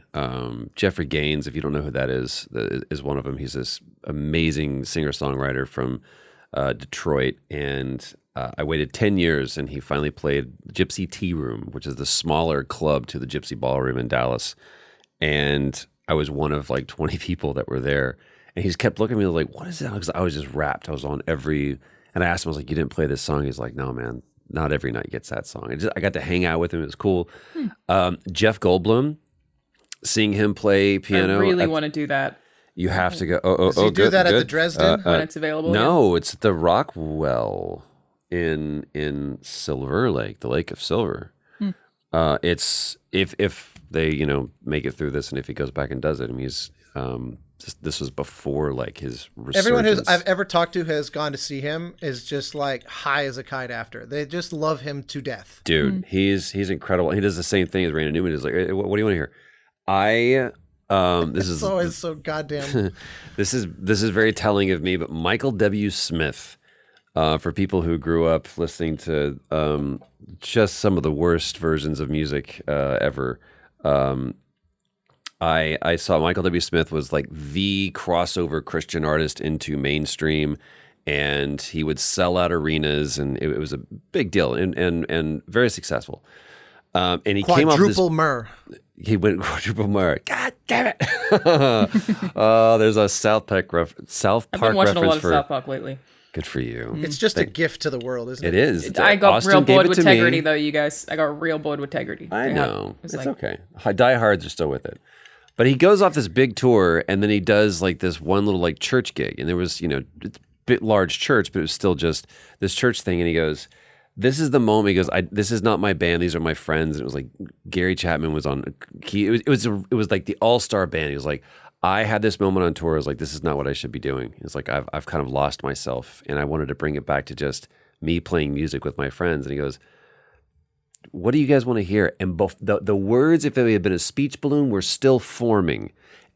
Jeffrey Gaines, if you don't know who that is one of them. He's this amazing singer-songwriter from Detroit, and I waited 10 years, and he finally played Gypsy Tea Room, which is the smaller club to the Gypsy Ballroom in Dallas. And I was one of like 20 people that were there. And he just kept looking at me like, "What is that?" Because I was just wrapped. I was on and I asked him, I was like, "You didn't play this song?" He's like, "No, man, not every night gets that song." I got to hang out with him. It was cool. Jeff Goldblum, seeing him play piano. I really want to do that. You have to go. Does he do that at the Dresden? When it's available? No, it's the Rockwell in Silver Lake, the Lake of Silver. It's if they make it through this, and if he goes back and does it, I mean, This was before like his resurgence. Everyone who's I've ever talked to has gone to see him is just like high as a kite after. They just love him to death. Dude, he's incredible. He does the same thing as Raina Newman. Is like, what do you want to hear? This is always so goddamn. this is very telling of me. But Michael W. Smith, for people who grew up listening to just some of the worst versions of music ever. I saw Michael W. Smith was like the crossover Christian artist into mainstream, and he would sell out arenas, and it was a big deal and very successful. And he came off this. He went quadruple myrrh. God damn it! There's a South Park reference. I've been watching a lot of South Park lately. Good for you. It's just a gift to the world, isn't it? It is. I got Austin real bored with Tegrity, Tegrity, though, you guys. I got real bored with Tegrity. I know. It's like, okay. Diehards are still with it. But he goes off this big tour, and then he does like this one little like church gig. And there was, it's a bit large church, but it was still just this church thing. And he goes, this is the moment. He goes, this is not my band. These are my friends. And it was like Gary Chapman was on. It was like the all-star band. He was like, I had this moment on tour. I was like, this is not what I should be doing. It's like, I've kind of lost myself, and I wanted to bring it back to just me playing music with my friends. And he goes, what do you guys want to hear? And both the words, if it had been a speech balloon, were still forming.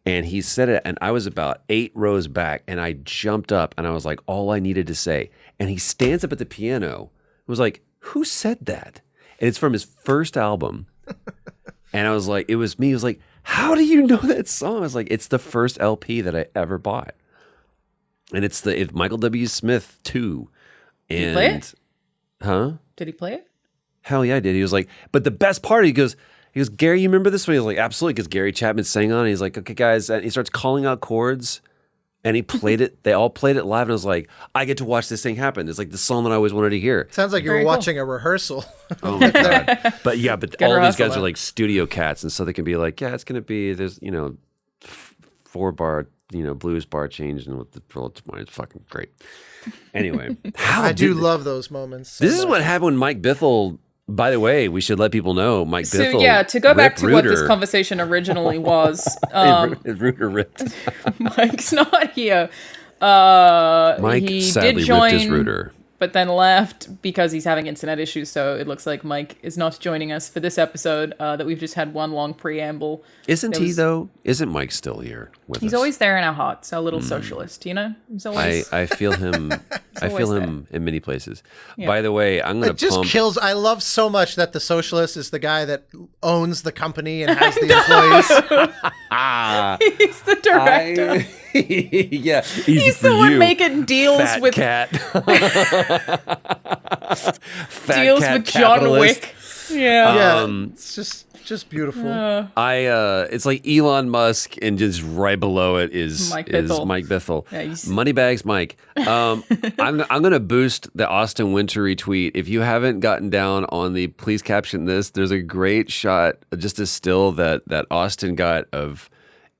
And he said it, and I was about 8 rows back, and I jumped up, and I was like, all I needed to say. And he stands up at the piano, and was like, who said that? And it's from his first album. And I was like, it was me. He was like, how do you know that song? I was like, it's the first LP that I ever bought. And it's Michael W. Smith 2. And, did he play it? Huh? Did he play it? Hell yeah, I did. He was like, but the best part, he goes, Gary, you remember this one? He was like, absolutely, because Gary Chapman sang on it. He's like, okay, guys. And he starts calling out chords, and he played it. They all played it live, and I was like, I get to watch this thing happen. It's like the song that I always wanted to hear. Sounds like you were watching a rehearsal. Oh my God. But yeah, but all these guys out. are like studio cats, and so they can be like, yeah, it's going to be, there's, 4-bar, blues bar change, and with the it's fucking great. Anyway. I do love those moments. This is what happened when Mike Bithell. By the way, we should let people know Mike Bithell. So yeah, to go back to what this conversation originally was. Rooter ripped. Mike's not here. Mike he sadly did join, ripped his rooter. but then left because he's having internet issues. So it looks like Mike is not joining us for this episode. That we've just had one long preamble. Isn't he though? Isn't Mike still here with us? He's always there in our hearts. Our little socialist, He's always. I feel him. I feel him in many places. Yeah. By the way, I'm going to just kills. I love so much that the socialist is the guy that owns the company and has the employees. He's the director. Yeah, he's the one making deals fat with cat. deals cat with John capitalist. Wick. Yeah, It's just beautiful. It's like Elon Musk, and just right below it is Mike Bithell. Yeah, Moneybags Mike. I'm gonna boost the Austin Winter retweet. If you haven't gotten down on the please caption this, there's a great shot, just a still that Austin got of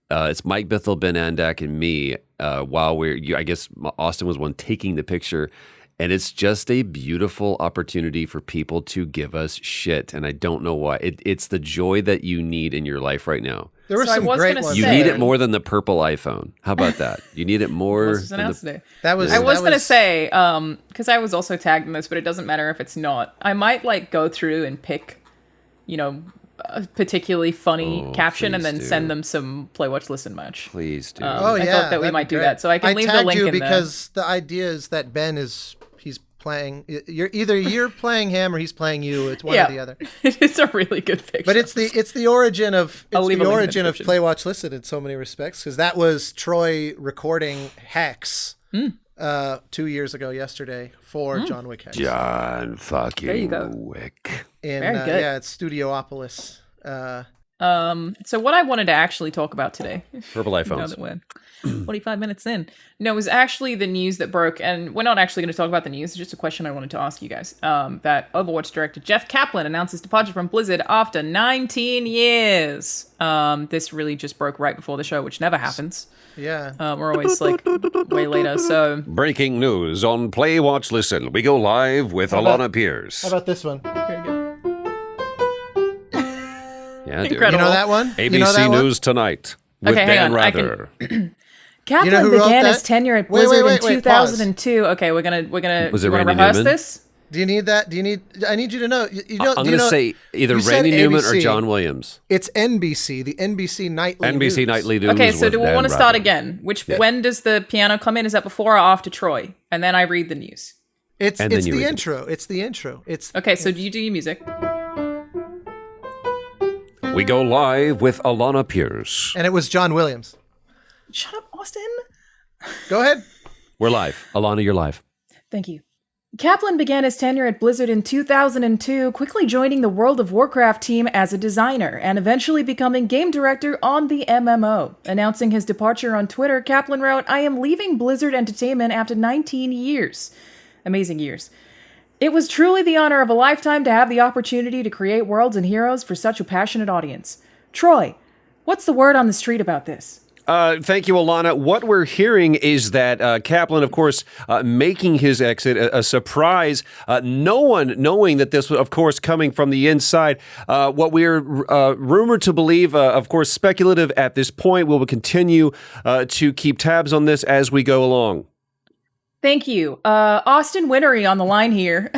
it's Mike Bithell, Ben Andak, and me while I guess Austin was one taking the picture. And it's just a beautiful opportunity for people to give us shit. And I don't know why. It's the joy that you need in your life right now. There were some great ones. You need it more than the purple iPhone. How about that? You need it more. I was going to say, because I was also tagged in this, but it doesn't matter if it's not. I might go through and pick, a particularly funny caption and then send them some play, watch, listen match. Please do. I thought that we might do that. So I can leave the link in there. Because the idea is that Ben he's playing. You're playing him or he's playing you. It's one or the other. It's a really good picture. But it's the origin of play, watch, listen in so many respects, because that was Troy recording Hex 2 years ago yesterday for John Wick Hex. John fucking there you go. Wick. Very good. It's Studiopolis. So what I wanted to actually talk about today, purple iPhones. Now that we're 45 minutes in, it was actually the news that broke, and we're not actually going to talk about the news. It's just a question I wanted to ask you guys. That Overwatch director Jeff Kaplan announced his departure from Blizzard after 19 years. This really just broke right before the show, which never happens. Yeah. We're always way later. So breaking news on Play, Watch, Listen. We go live with Alanah Pearce. How about this one? Very good. Yeah, dude. Incredible. You know that one? ABC News Tonight. with Okay, Dan hang on. Rather. Kaplan You know who wrote began that? his tenure at Wait, Blizzard wait, in wait, 2002. Okay, we're gonna Was it you wanna Randy rehearse Newman? this? Do you need that? I need you to know. You know. I'm do going you to know, say either you said Randy Newman or ABC. John Williams. It's NBC, the NBC Nightly NBC News. Nightly News. Okay, so with do we Dan want to start Rather. again? When does the piano come in? Is that before or after Troy? And then I read the news. It's And then you the read it. intro. It's the intro. It's Okay, so do you do your music? We go live with Alanah Pearce. and it was John Williams. Shut up, Austin. Go ahead. We're live. Alanah, you're live. Thank you. Kaplan began his tenure at Blizzard in 2002, quickly joining the World of Warcraft team as a designer, and eventually becoming game director on the MMO. Announcing his departure on Twitter, Kaplan wrote, "I am leaving Blizzard Entertainment after 19 years. Amazing years. It was truly the honor of a lifetime to have the opportunity to create worlds and heroes for such a passionate audience. Troy, what's the word on the street about this?" Thank you, Alanah. What we're hearing is that Kaplan, of course, making his exit, a surprise. No one knowing that this was, of course, coming from the inside. What we're rumored to believe, of course, speculative at this point. We will continue to keep tabs on this as we go along. Thank you. Austin Winnery on the line here.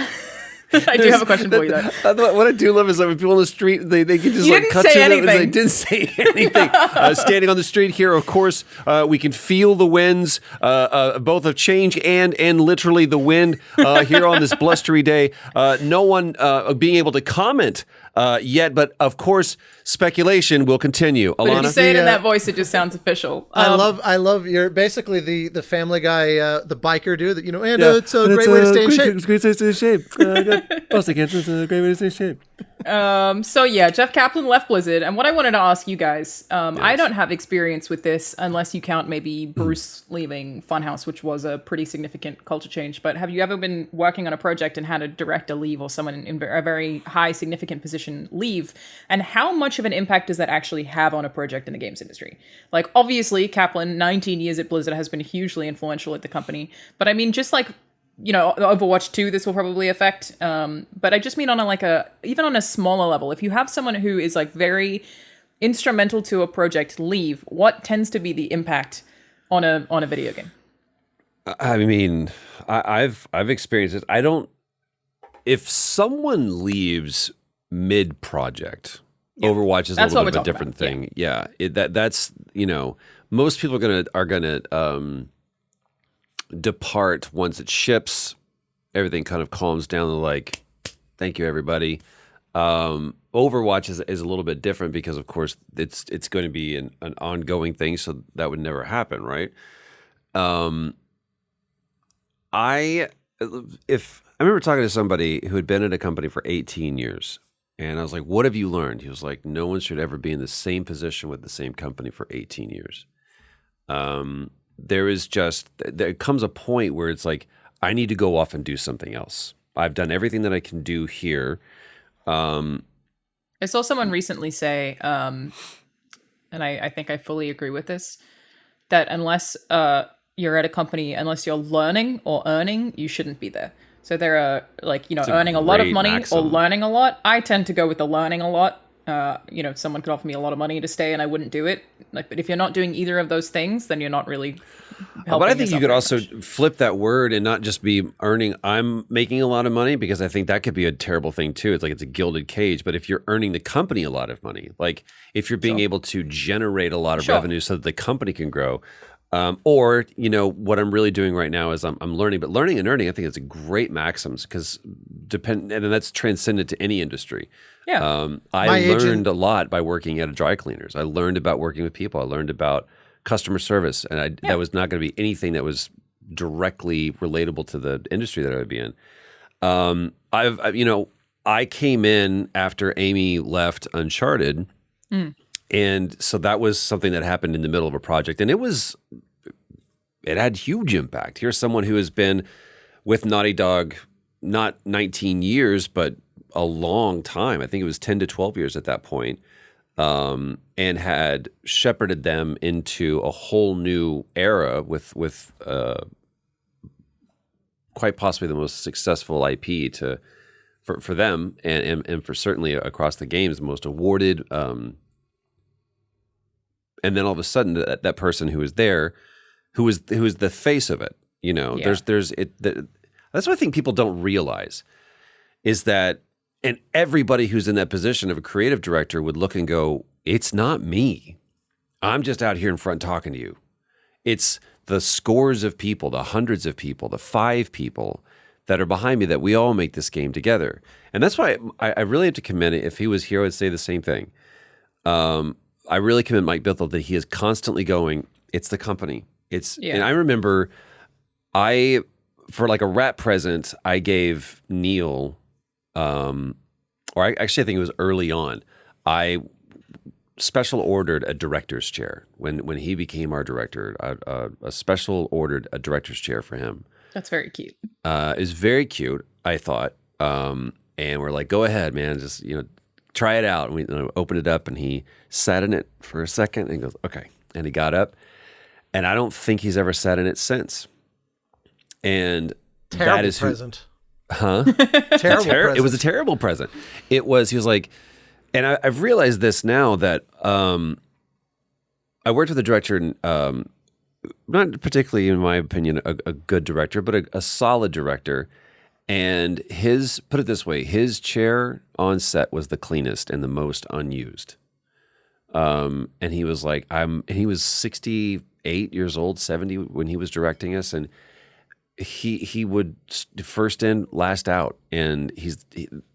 I do have a question for you, though. What I do love is that when people on the street, they can just You like didn't cut say to them. anything. They didn't say anything. Standing on the street here, of course, we can feel the winds, both of change and literally the wind here on this blustery day. No one being able to comment yet, but of course, speculation will continue. But if you Alanah? say it in that voice, it just sounds official. I love you're basically the Family Guy, the biker dude that and it's a great way to stay in shape. It's a great way to stay in shape. Prostate cancer is a great way to stay in shape. So yeah, Jeff Kaplan left Blizzard, and what I wanted to ask you guys, I don't have experience with this unless you count maybe Bruce leaving Funhouse, which was a pretty significant culture change. But have you ever been working on a project and had a director leave or someone in a very high significant position leave? And how much of an impact does that actually have on a project in the games industry? Like, obviously, Kaplan, 19 years at Blizzard, has been hugely influential at the company. But I mean, just like, Overwatch 2, this will probably affect. But I just mean on even on a smaller level, if you have someone who is like very instrumental to a project leave, what tends to be the impact on a video game? I mean, I've experienced it. If someone leaves mid-project, Overwatch is a little bit of a different thing. Yeah, that's most people are gonna depart once it ships. Everything kind of calms down. They're like, thank you, everybody. Overwatch is a little bit different because, of course, it's going to be an ongoing thing, so that would never happen, right? I remember talking to somebody who had been at a company for 18 years. And I was like, what have you learned? He was like, no one should ever be in the same position with the same company for 18 years. There comes a point where it's like, I need to go off and do something else. I've done everything that I can do here. I saw someone recently say, and I think I fully agree with this, that unless you're at a company, unless you're learning or earning, you shouldn't be there. So there are earning a lot of money or learning a lot. I tend to go with the learning a lot. Someone could offer me a lot of money to stay and I wouldn't do it. But if you're not doing either of those things, then you're not really helping. But I think you could also much. flip that word and not just be earning. I'm making a lot of money, because I think that could be a terrible thing too. It's like it's a gilded cage. But if you're earning the company a lot of money, like if you're being able to generate a lot of revenue so that the company can grow. Or what I'm really doing right now is I'm learning, but learning and earning, I think it's a great maxims, because and that's transcendent to any industry. Yeah. I learned a lot by working at a dry cleaners. I learned about working with people. I learned about customer service, and that was not going to be anything that was directly relatable to the industry that I would be in. I came in after Amy left Uncharted. And so that was something that happened in the middle of a project, and it had huge impact. Here's someone who has been with Naughty Dog, not 19 years, but a long time. I think it was 10 to 12 years at that point, and had shepherded them into a whole new era with quite possibly the most successful IP for them, and for certainly across the games, the most awarded. And then all of a sudden, that person who was there, who was the face of it, that's what I think people don't realize is that, and everybody who's in that position of a creative director would look and go, it's not me. I'm just out here in front talking to you. It's the scores of people, the hundreds of people, the 5 people that are behind me that we all make this game together. And that's why I really have to commend it. If he was here, I would say the same thing. I really commend Mike Bithell that he is constantly going, it's the company. And I remember for like a wrap present, I gave Neil, I think it was early on, I special ordered a director's chair. When he became our director, a special ordered a director's chair for him. That's very cute. It was very cute, I thought. And we're like, go ahead, man, just, try it out. And we opened it up and he sat in it for a second and he goes, okay. And he got up. And I don't think he's ever sat in it since. And terrible that is present. Terrible present. It was a terrible present. He was like, and I've realized this now that I worked with a director, not particularly, in my opinion, a good director, but a solid director. And put it this way, his chair on set was the cleanest and the most unused. And he was like, he was 68 years old, 70 when he was directing us. And he would first in, last out. And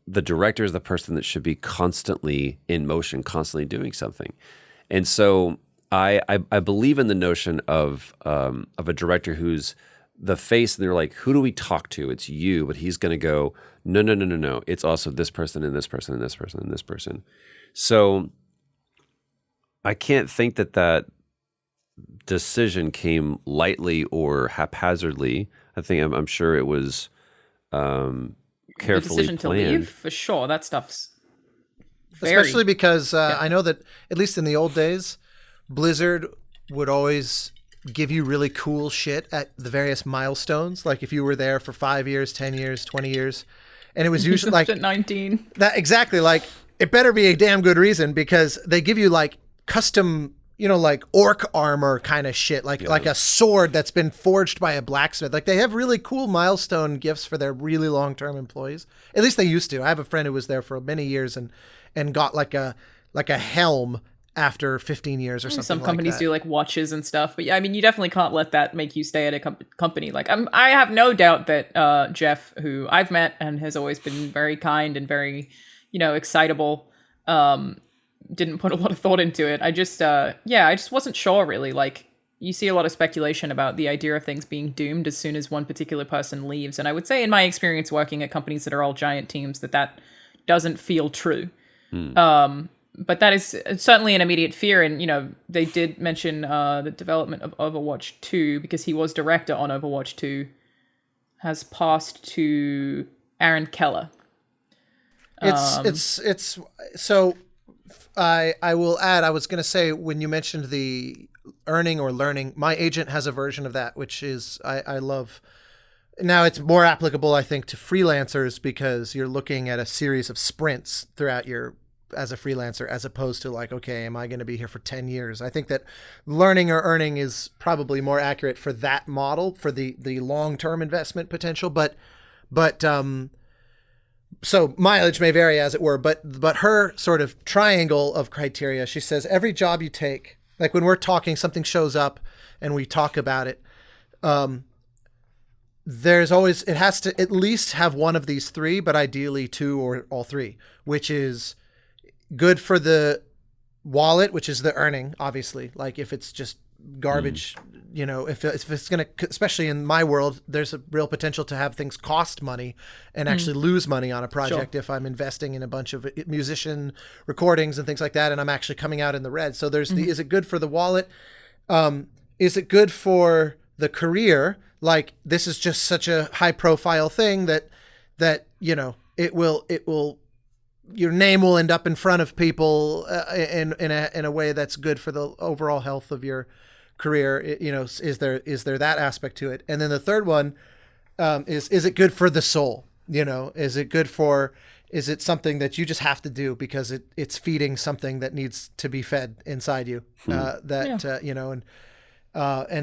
the director is the person that should be constantly in motion, constantly doing something. And so I believe in the notion of a director who's the face, and they're like, who do we talk to? It's you, but he's going to go, no. It's also this person and this person and this person and this person. So I can't think that decision came lightly or haphazardly. I think I'm sure it was carefully the decision planned. To leave, for sure. That stuff's especially because I know that at least in the old days, Blizzard would always give you really cool shit at the various milestones. Like if you were there for 5 years, 10 years, 20 years, and it was usually like at 19. That exactly, like it better be a damn good reason because they give you like custom, like orc armor kind of shit, like a sword that's been forged by a blacksmith. Like they have really cool milestone gifts for their really long-term employees. At least they used to. I have a friend who was there for many years and got like a helm after 15 years or something. Some like companies that. do like watches and stuff, but yeah, I mean, you definitely can't let that make you stay at a company. Like I have no doubt that Jeff, who I've met and has always been very kind and very, excitable, didn't put a lot of thought into it. I just wasn't sure really. Like you see a lot of speculation about the idea of things being doomed as soon as one particular person leaves. And I would say in my experience working at companies that are all giant teams, that doesn't feel true. But that is certainly an immediate fear. And, they did mention the development of Overwatch 2 because he was director on Overwatch 2 has passed to Aaron Keller. It's so I will add, I was going to say when you mentioned the earning or learning, my agent has a version of that, which is I love. Now it's more applicable, I think, to freelancers because you're looking at a series of sprints throughout as a freelancer, as opposed to like, okay, am I going to be here for 10 years? I think that learning or earning is probably more accurate for that model, for the long-term investment potential. But so mileage may vary as it were, but her sort of triangle of criteria, she says every job you take, like when we're talking, something shows up and we talk about it. It has to at least have one of these 3, but ideally 2 or all 3, which is good for the wallet, which is the earning, obviously. Like if it's just garbage, if it's going to, especially in my world, there's a real potential to have things cost money and actually lose money on a project. Sure. If I'm investing in a bunch of musician recordings and things like that, and I'm actually coming out in the red. So there's is it good for the wallet? Is it good for the career? Like this is just such a high profile thing that it will your name will end up in front of people in a way that's good for the overall health of your career. Is there that aspect to it? And then the third one is it good for the soul? Is it good for Is it something that you just have to do because it's feeding something that needs to be fed inside you? And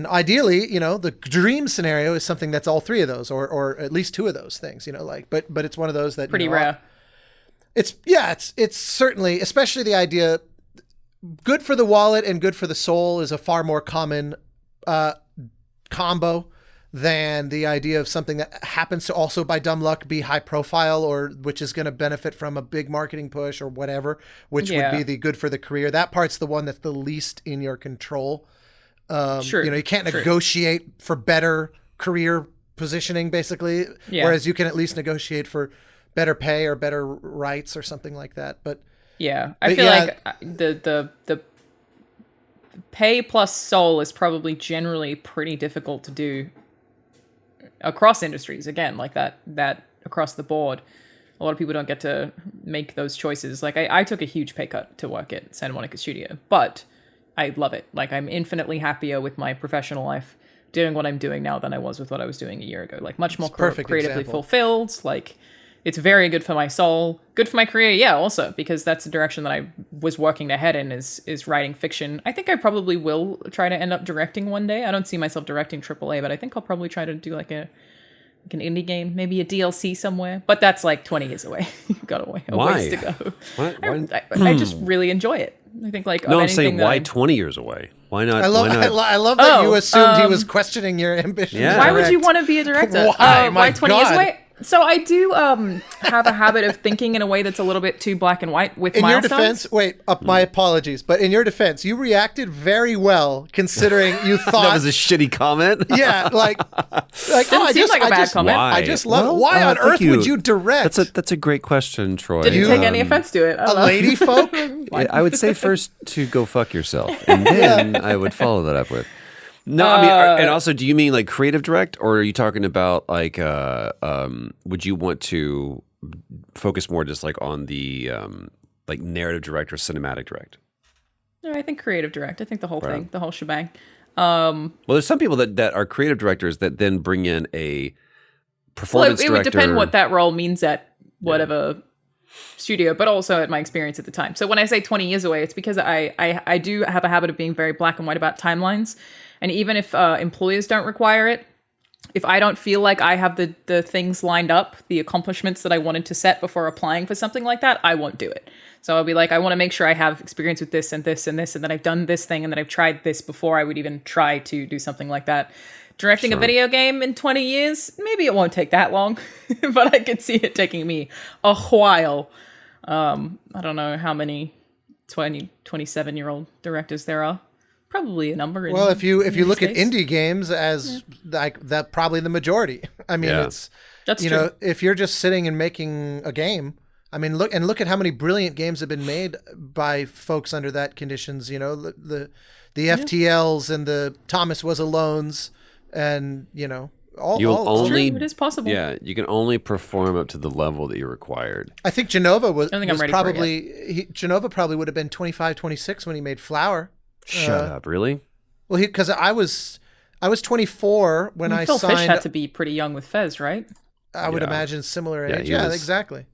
ideally, the dream scenario is something that's all three of those, or at least two of those things. But it's one of those that pretty rare. It's certainly, especially the idea, good for the wallet and good for the soul is a far more common combo than the idea of something that happens to also by dumb luck be high profile, or which is going to benefit from a big marketing push or whatever, which would be the good for the career. That part's the one that's the least in your control. You can't negotiate for better career positioning, basically, whereas you can at least negotiate for better pay or better rights or something like that. But I feel like the pay plus soul is probably generally pretty difficult to do across industries. Again, like that across the board, a lot of people don't get to make those choices. Like I took a huge pay cut to work at Santa Monica Studio, but I love it. Like I'm infinitely happier with my professional life doing what I'm doing now than I was with what I was doing a year ago. Like much more creatively fulfilled. Like it's very good for my soul, good for my career. Also, because that's the direction that I was working to head in is writing fiction. I think I probably will try to end up directing one day. I don't see myself directing AAA, but I think I'll probably try to do like an indie game, maybe a DLC somewhere. But that's like 20 years away. You've got a ways to go. I just really enjoy it. I think like no, I'm saying why 20 years away? Why not? I love that you assumed he was questioning your ambition. Yeah. Why would you want to be a director? Why 20 years away? So I do have a habit of thinking in a way that's a little bit too black and white with milestones. In your defense, my apologies, but in your defense, you reacted very well considering you thought that was a shitty comment. Yeah, didn't seem like a bad comment. Why? I just love. Why on earth would you direct? That's a great question, Troy. Didn't take any offense to it. Lady folk. I would say first to go fuck yourself, and then I would follow that up with. No, I mean, and also, do you mean like creative direct, or are you talking about like, would you want to focus more just like on the like narrative direct or cinematic direct? No, I think creative direct. I think the whole thing, the whole shebang. Well, there's some people that are creative directors that then bring in a performance director. It would depend what that role means at whatever studio, but also at my experience at the time. So when I say 20 years away, it's because I do have a habit of being very black and white about timelines. And even if employers don't require it, if I don't feel like I have the things lined up, the accomplishments that I wanted to set before applying for something like that, I won't do it. So I'll be like, I want to make sure I have experience with this and this and this, and that I've done this thing and that I've tried this before I would even try to do something like that. Directing a video game in 20 years, maybe it won't take that long, but I could see it taking me a while. I don't know how many 27-year-old directors there are. Probably a number. If you look at indie games as like that, probably the majority. I mean, that's true. If you're just sitting and making a game, I mean, look at how many brilliant games have been made by folks under that conditions. The FTLs and the Thomas Was Alones, and it is possible. Yeah, you can only perform up to the level that you're required. I think Genova Genova probably would have been 25, 26 when he made Flower. Shut up! Really? Well, because I was 24 when I Phil signed. Fish had to be pretty young with Fez, right? I would imagine similar age. Yeah, exactly.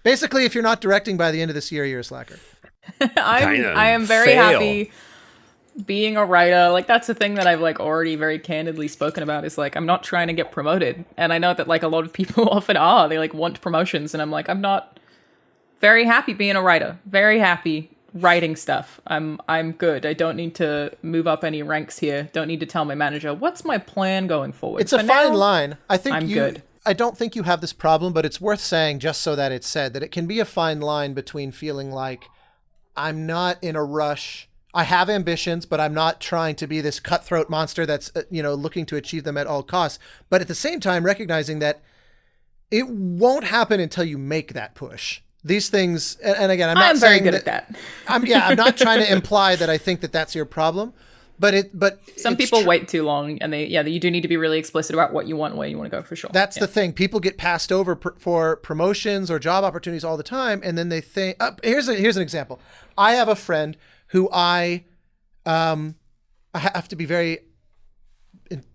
Basically, if you're not directing by the end of this year, you're a slacker. I am very happy being a writer. Like that's the thing that I've like already very candidly spoken about. Is like I'm not trying to get promoted, and I know that like a lot of people often are. They like want promotions, and I'm like I'm not. Very happy being a writer. Very happy. Writing stuff. I'm good. I don't need to move up any ranks here. Don't need to tell my manager what's my plan going forward. It's a fine line. I think I'm good. I don't think you have this problem, but it's worth saying just so that it's said that it can be a fine line between feeling like I'm not in a rush. I have ambitions, but I'm not trying to be this cutthroat monster that's looking to achieve them at all costs. But at the same time, recognizing that it won't happen until you make that push. These things, and again, I'm very good at that. I'm not trying to imply that I think that that's your problem, but some people wait too long, and you do need to be really explicit about what you want and where you want to go for sure. That's the thing. People get passed over for promotions or job opportunities all the time, and then they think, here's an example. I have a friend who I have to be very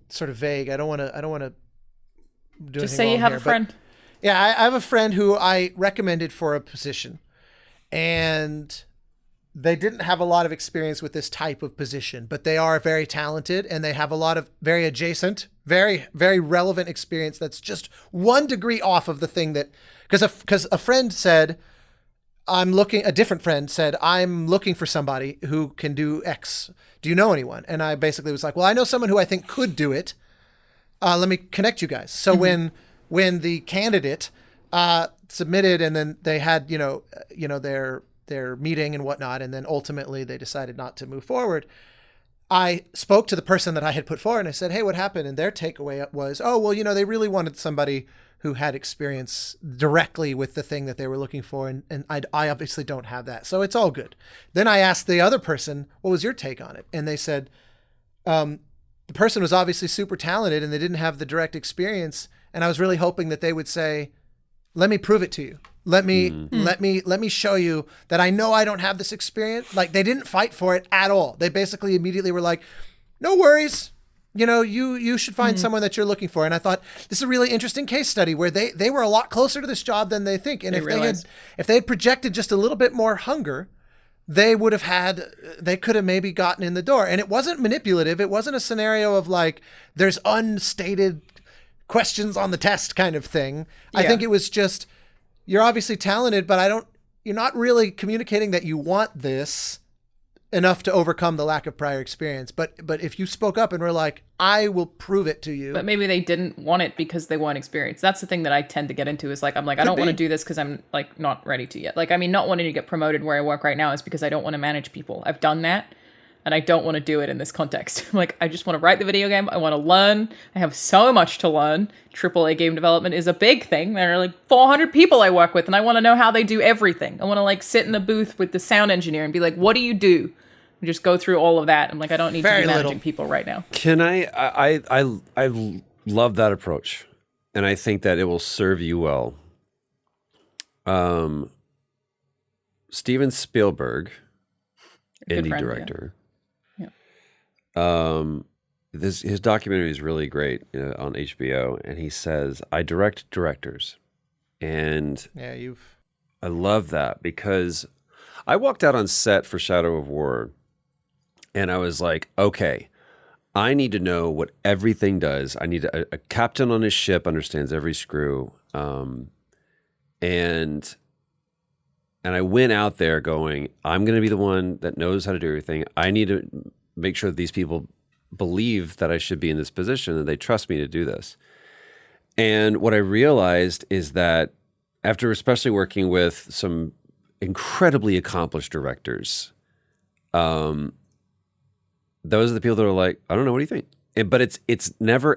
sort of vague. I don't want to do just say you have a friend. Yeah, I have a friend who I recommended for a position, and they didn't have a lot of experience with this type of position, but they are very talented and they have a lot of very adjacent, very, very relevant experience that's just 1 degree off of the thing that, because a friend said, a different friend said, I'm looking for somebody who can do X. Do you know anyone? And I basically was like, well, I know someone who I think could do it. Let me connect you guys. So when the candidate submitted, and then they had, their meeting and whatnot, and then ultimately they decided not to move forward, I spoke to the person that I had put forward and I said, hey, what happened? And their takeaway was, oh, well, they really wanted somebody who had experience directly with the thing that they were looking for. And I obviously don't have that. So it's all good. Then I asked the other person, what was your take on it? And they said, the person was obviously super talented and they didn't have the direct experience. And I was really hoping that they would say, let me prove it to you. Let me show you that I know I don't have this experience. Like, they didn't fight for it at all. They basically immediately were like, no worries. You should find someone that you're looking for. And I thought, this is a really interesting case study where they were a lot closer to this job than they think. And if they had projected just a little bit more hunger, they could have maybe gotten in the door. And it wasn't manipulative. It wasn't a scenario of like, there's unstated questions on the test kind of thing. Yeah. I think it was just, you're obviously talented, but you're not really communicating that you want this enough to overcome the lack of prior experience. But if you spoke up and were like, I will prove it to you. But maybe they didn't want it because they weren't experienced. That's the thing that I tend to get into is like, I don't want to do this because I'm like not ready to yet. Like, I mean, not wanting to get promoted where I work right now is because I don't want to manage people. I've done that. And I don't want to do it in this context. Like, I just want to write the video game. I want to learn. I have so much to learn. AAA game development is a big thing. There are like 400 people I work with, and I want to know how they do everything. I want to like sit in a booth with the sound engineer and be like, what do you do? And just go through all of that. I'm like, I don't need to be managing people right now. Can I love that approach. And I think that it will serve you well. Steven Spielberg, indie director. His documentary is really great on HBO, and he says, I direct directors. And I love that because I walked out on set for Shadow of War and I was like, okay, I need to know what everything does. I need a captain on his ship understands every screw. And I went out there going, I'm going to be the one that knows how to do everything. I need to make sure that these people believe that I should be in this position and they trust me to do this. And what I realized is that after especially working with some incredibly accomplished directors, those are the people that are like, I don't know, what do you think? But it's never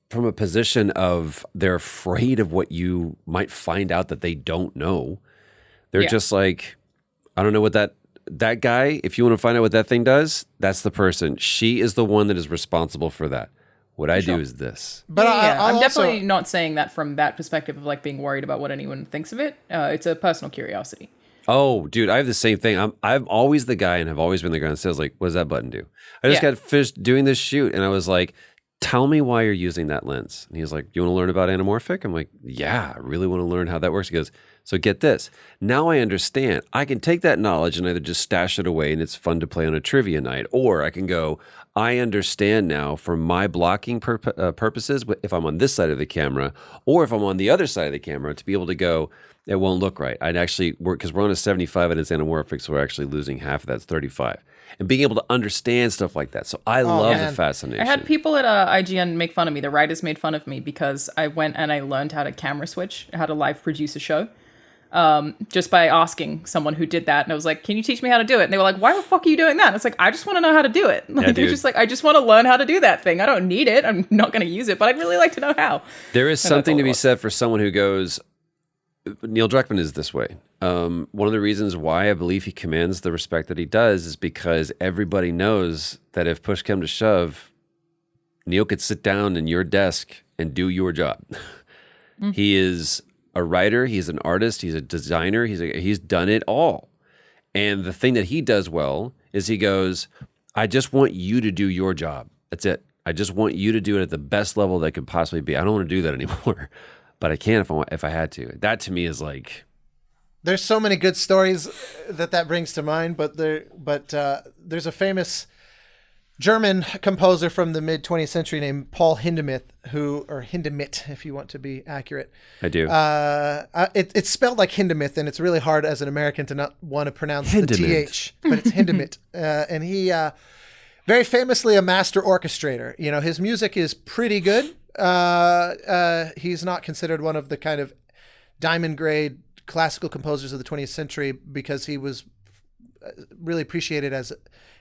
from a position of they're afraid of what you might find out that they don't know. They're just like, I don't know what that guy, if you want to find out what that thing does, that's the person. She is the one that is responsible for that. What I do is this. But I'm definitely not saying that from that perspective of like being worried about what anyone thinks of it. It's a personal curiosity. Oh, dude, I have the same thing. I'm always the guy and have always been the guy that says like, what does that button do? I just got finished doing this shoot and I was like, tell me why you're using that lens. And he's like, you want to learn about anamorphic? I'm like, yeah, I really want to learn how that works. He goes, so get this. Now I understand. I can take that knowledge and either just stash it away and it's fun to play on a trivia night, or I can go, I understand now for my blocking purposes, if I'm on this side of the camera or if I'm on the other side of the camera, to be able to go, it won't look right. I'd actually work, because we're on a 75 and it's anamorphic, so we're actually losing half of that's 35. And being able to understand stuff like that. So I love the fascination. I had people at IGN make fun of me. The writers made fun of me because I went and I learned how to camera switch, how to live produce a show. Just by asking someone who did that. And I was like, can you teach me how to do it? And they were like, why the fuck are you doing that? And it's like, I just want to know how to do it. Like, it's just like, I just want to learn how to do that thing. I don't need it. I'm not going to use it, but I'd really like to know how. There is something to be said for someone who goes, Neil Druckmann is this way. One of the reasons why I believe he commands the respect that he does is because everybody knows that if push come to shove, Neil could sit down in your desk and do your job. He is a writer, he's an artist, he's a designer, he's done it all. And the thing that he does well is he goes, I just want you to do your job. That's it. I just want you to do it at the best level that could possibly be. I don't want to do that anymore. but I can if I had to. That to me is like, There's so many good stories that brings to mind, but there's a famous German composer from the mid 20th century named Paul Hindemith, or Hindemith, if you want to be accurate. I do. It's spelled like Hindemith, and it's really hard as an American to not want to pronounce the TH, but it's Hindemith. And he very famously a master orchestrator. You know, his music is pretty good. He's not considered one of the kind of diamond grade classical composers of the 20th century because he was really appreciated as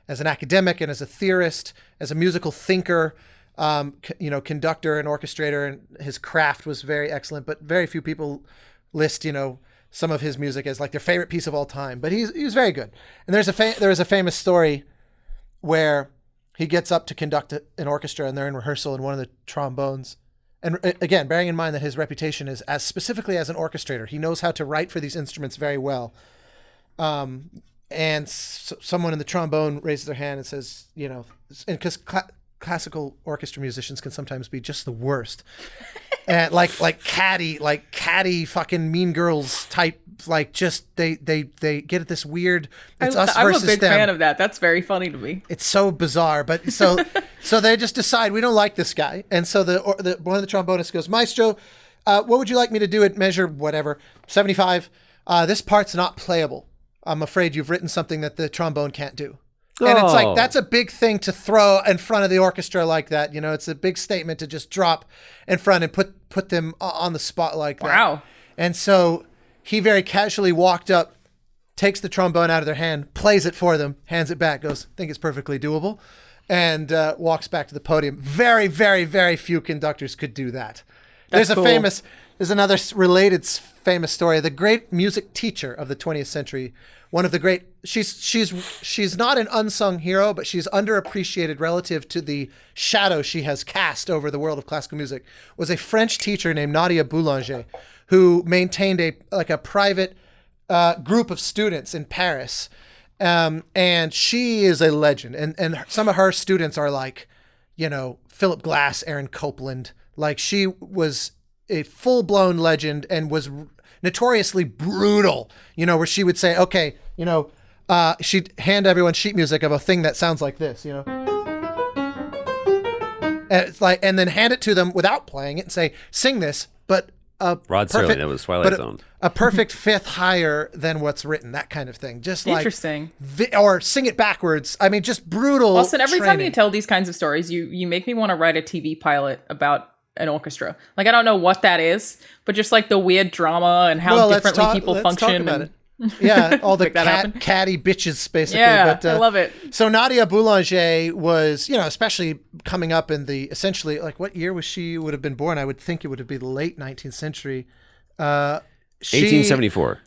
an academic and as a theorist, as a musical thinker, conductor and orchestrator, and his craft was very excellent. But very few people list, some of his music as like their favorite piece of all time. But he was very good. And there is a famous story where he gets up to conduct an orchestra, and they're in rehearsal, and one of the trombones. And again, bearing in mind that his reputation is as specifically as an orchestrator, he knows how to write for these instruments very well. And someone in the trombone raises their hand and says, and because classical orchestra musicians can sometimes be just the worst, and like catty fucking Mean Girls type, like just they get at this weird. It's us I'm versus a big them. fan of that. That's very funny to me. It's so bizarre, but so they just decide we don't like this guy, and so one of the trombonists goes, Maestro, what would you like me to do at measure whatever 75? This part's not playable. I'm afraid you've written something that the trombone can't do. And it's like, that's a big thing to throw in front of the orchestra like that. It's a big statement to just drop in front and put them on the spot like that. Wow. And so he very casually walked up, takes the trombone out of their hand, plays it for them, hands it back, goes, think it's perfectly doable, and walks back to the podium. Very, very, very few conductors could do that. That's cool. There's another related famous story. The great music teacher of the 20th century, one of the great, she's not an unsung hero, but she's underappreciated relative to the shadow she has cast over the world of classical music, was a French teacher named Nadia Boulanger, who maintained a private group of students in Paris. And she is a legend. And some of her students are like, Philip Glass, Aaron Copland. Like, she was a full-blown legend and was notoriously brutal, where she would say, okay, she'd hand everyone sheet music of a thing that sounds like this, And it's like, and then hand it to them without playing it and say, sing this, but Rod Serling, that was Twilight Zone. A perfect fifth higher than what's written, that kind of thing. Just interesting. Or sing it backwards. I mean, just brutal. Austin, every time training. you tell these kinds of stories, you make me want to write a TV pilot about an orchestra. Like, I don't know what that is, but just like the weird drama and how differently people function. Talk about it. Yeah, all the catty bitches, basically. Yeah, I love it. So Nadia Boulanger was, especially coming up in the, essentially, like, what year was she would have been born? I would think it would have been the late 19th century. 1874.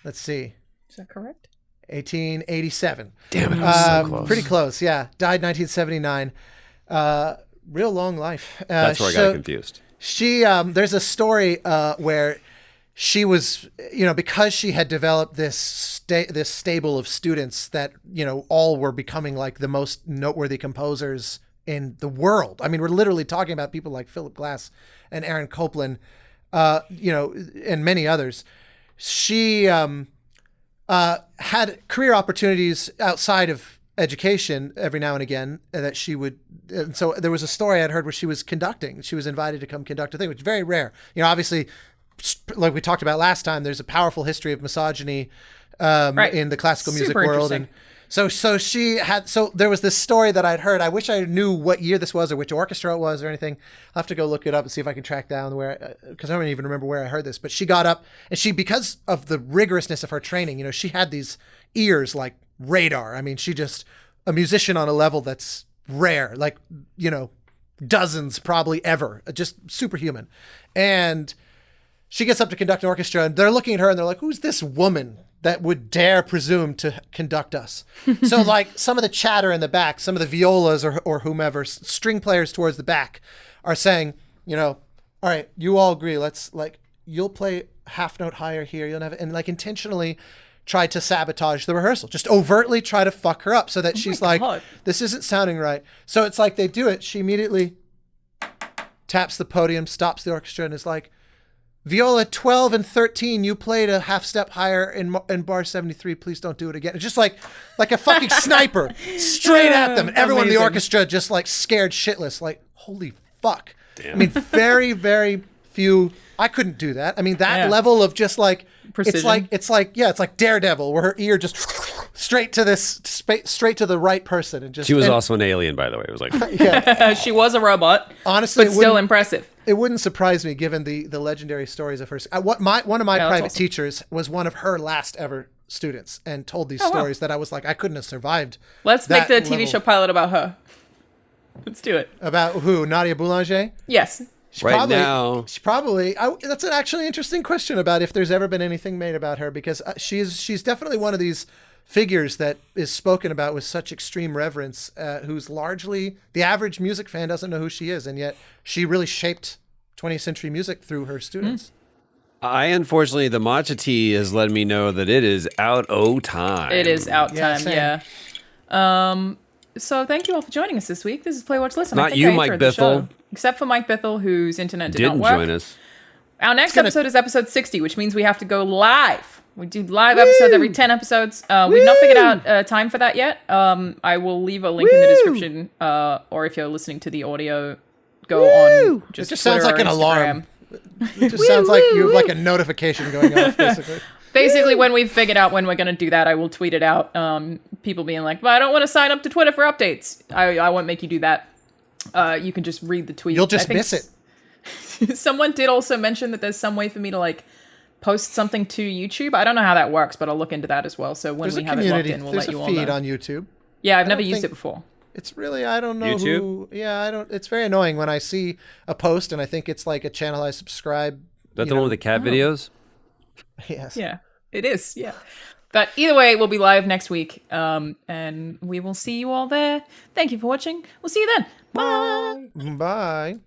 Let's see. Is that correct? 1887. Damn it, so close. Pretty close, yeah. Died 1979. Real long life. That's where I got confused. She, there's a story where she was, because she had developed this stable of students that, all were becoming like the most noteworthy composers in the world. I mean, we're literally talking about people like Philip Glass and Aaron Copland, and many others. She had career opportunities outside of education every now and again that she would. And so there was a story I'd heard where she was conducting. She was invited to come conduct a thing, which is very rare. Obviously, like we talked about last time, there's a powerful history of misogyny in the classical music world. And so she had, so there was this story that I'd heard. I wish I knew what year this was or which orchestra it was or anything. I'll have to go look it up and see if I can track down because I don't even remember where I heard this, but she got up and because of the rigorousness of her training, she had these ears like radar. I mean, she just a musician on a level that's rare, like, dozens probably ever, just superhuman. And she gets up to conduct an orchestra and they're looking at her and they're like, who's this woman that would dare presume to conduct us? So like some of the chatter in the back, some of the violas or whomever, string players towards the back are saying, all right, you all agree. Let's you'll play half note higher here. You'll have, and like intentionally try to sabotage the rehearsal, just overtly try to fuck her up so that she's like, this isn't sounding right. So it's like they do it. She immediately taps the podium, stops the orchestra and is like, Viola 12 and 13, you played a half step higher in bar 73. Please don't do it again. It's just like a fucking sniper straight at them. And everyone in the orchestra just like scared shitless. Like, holy fuck. Damn. I mean, very, very few. I couldn't do that. I mean, that level of just like, precision. It's like Daredevil, where her ear just straight to the right person. And just, she was also an alien, by the way. It was like, yeah. She was a robot. Honestly, but still impressive. It wouldn't surprise me given the legendary stories of her. One of my private teachers was one of her last ever students and told these stories that I was like, I couldn't have survived. Let's make the TV show pilot about her. Let's do it. About who? Nadia Boulanger? Yes. That's an actually interesting question about if there's ever been anything made about her, because she's definitely one of these figures that is spoken about with such extreme reverence, who's largely the average music fan doesn't know who she is, and yet she really shaped 20th century music through her students. Unfortunately, the matcha tea has let me know that it is out time. It is out time, yeah. So thank you all for joining us this week. This is Play, Watch, Listen. Not you, Mike Bithell. Except for Mike Bithell, whose internet didn't not work. Join us. Our next episode is episode 60, which means we have to go live. We do live episodes every 10 episodes. We've not figured out time for that yet. I will leave a link in the description, or if you're listening to the audio, go on. It just sounds like an alarm. It just sounds like you have like a notification going off, basically. Basically, when we've figured out when we're going to do that, I will tweet it out. People being like, "But I don't want to sign up to Twitter for updates." I won't make you do that. You can just read the tweet. You'll just miss it. Someone did also mention that there's some way for me to like post something to YouTube. I don't know how that works, but I'll look into that as well. So when we have it locked in, we'll let you all know. There's a feed on YouTube. Yeah, I've never used it before. It's really, I don't know YouTube? who. Yeah, I don't. It's very annoying when I see a post and I think it's like a channel I subscribe. That's the one with the cat videos? Yes. Yeah, it is. Yeah. But either way, we'll be live next week. And we will see you all there. Thank you for watching. We'll see you then. Bye. Bye.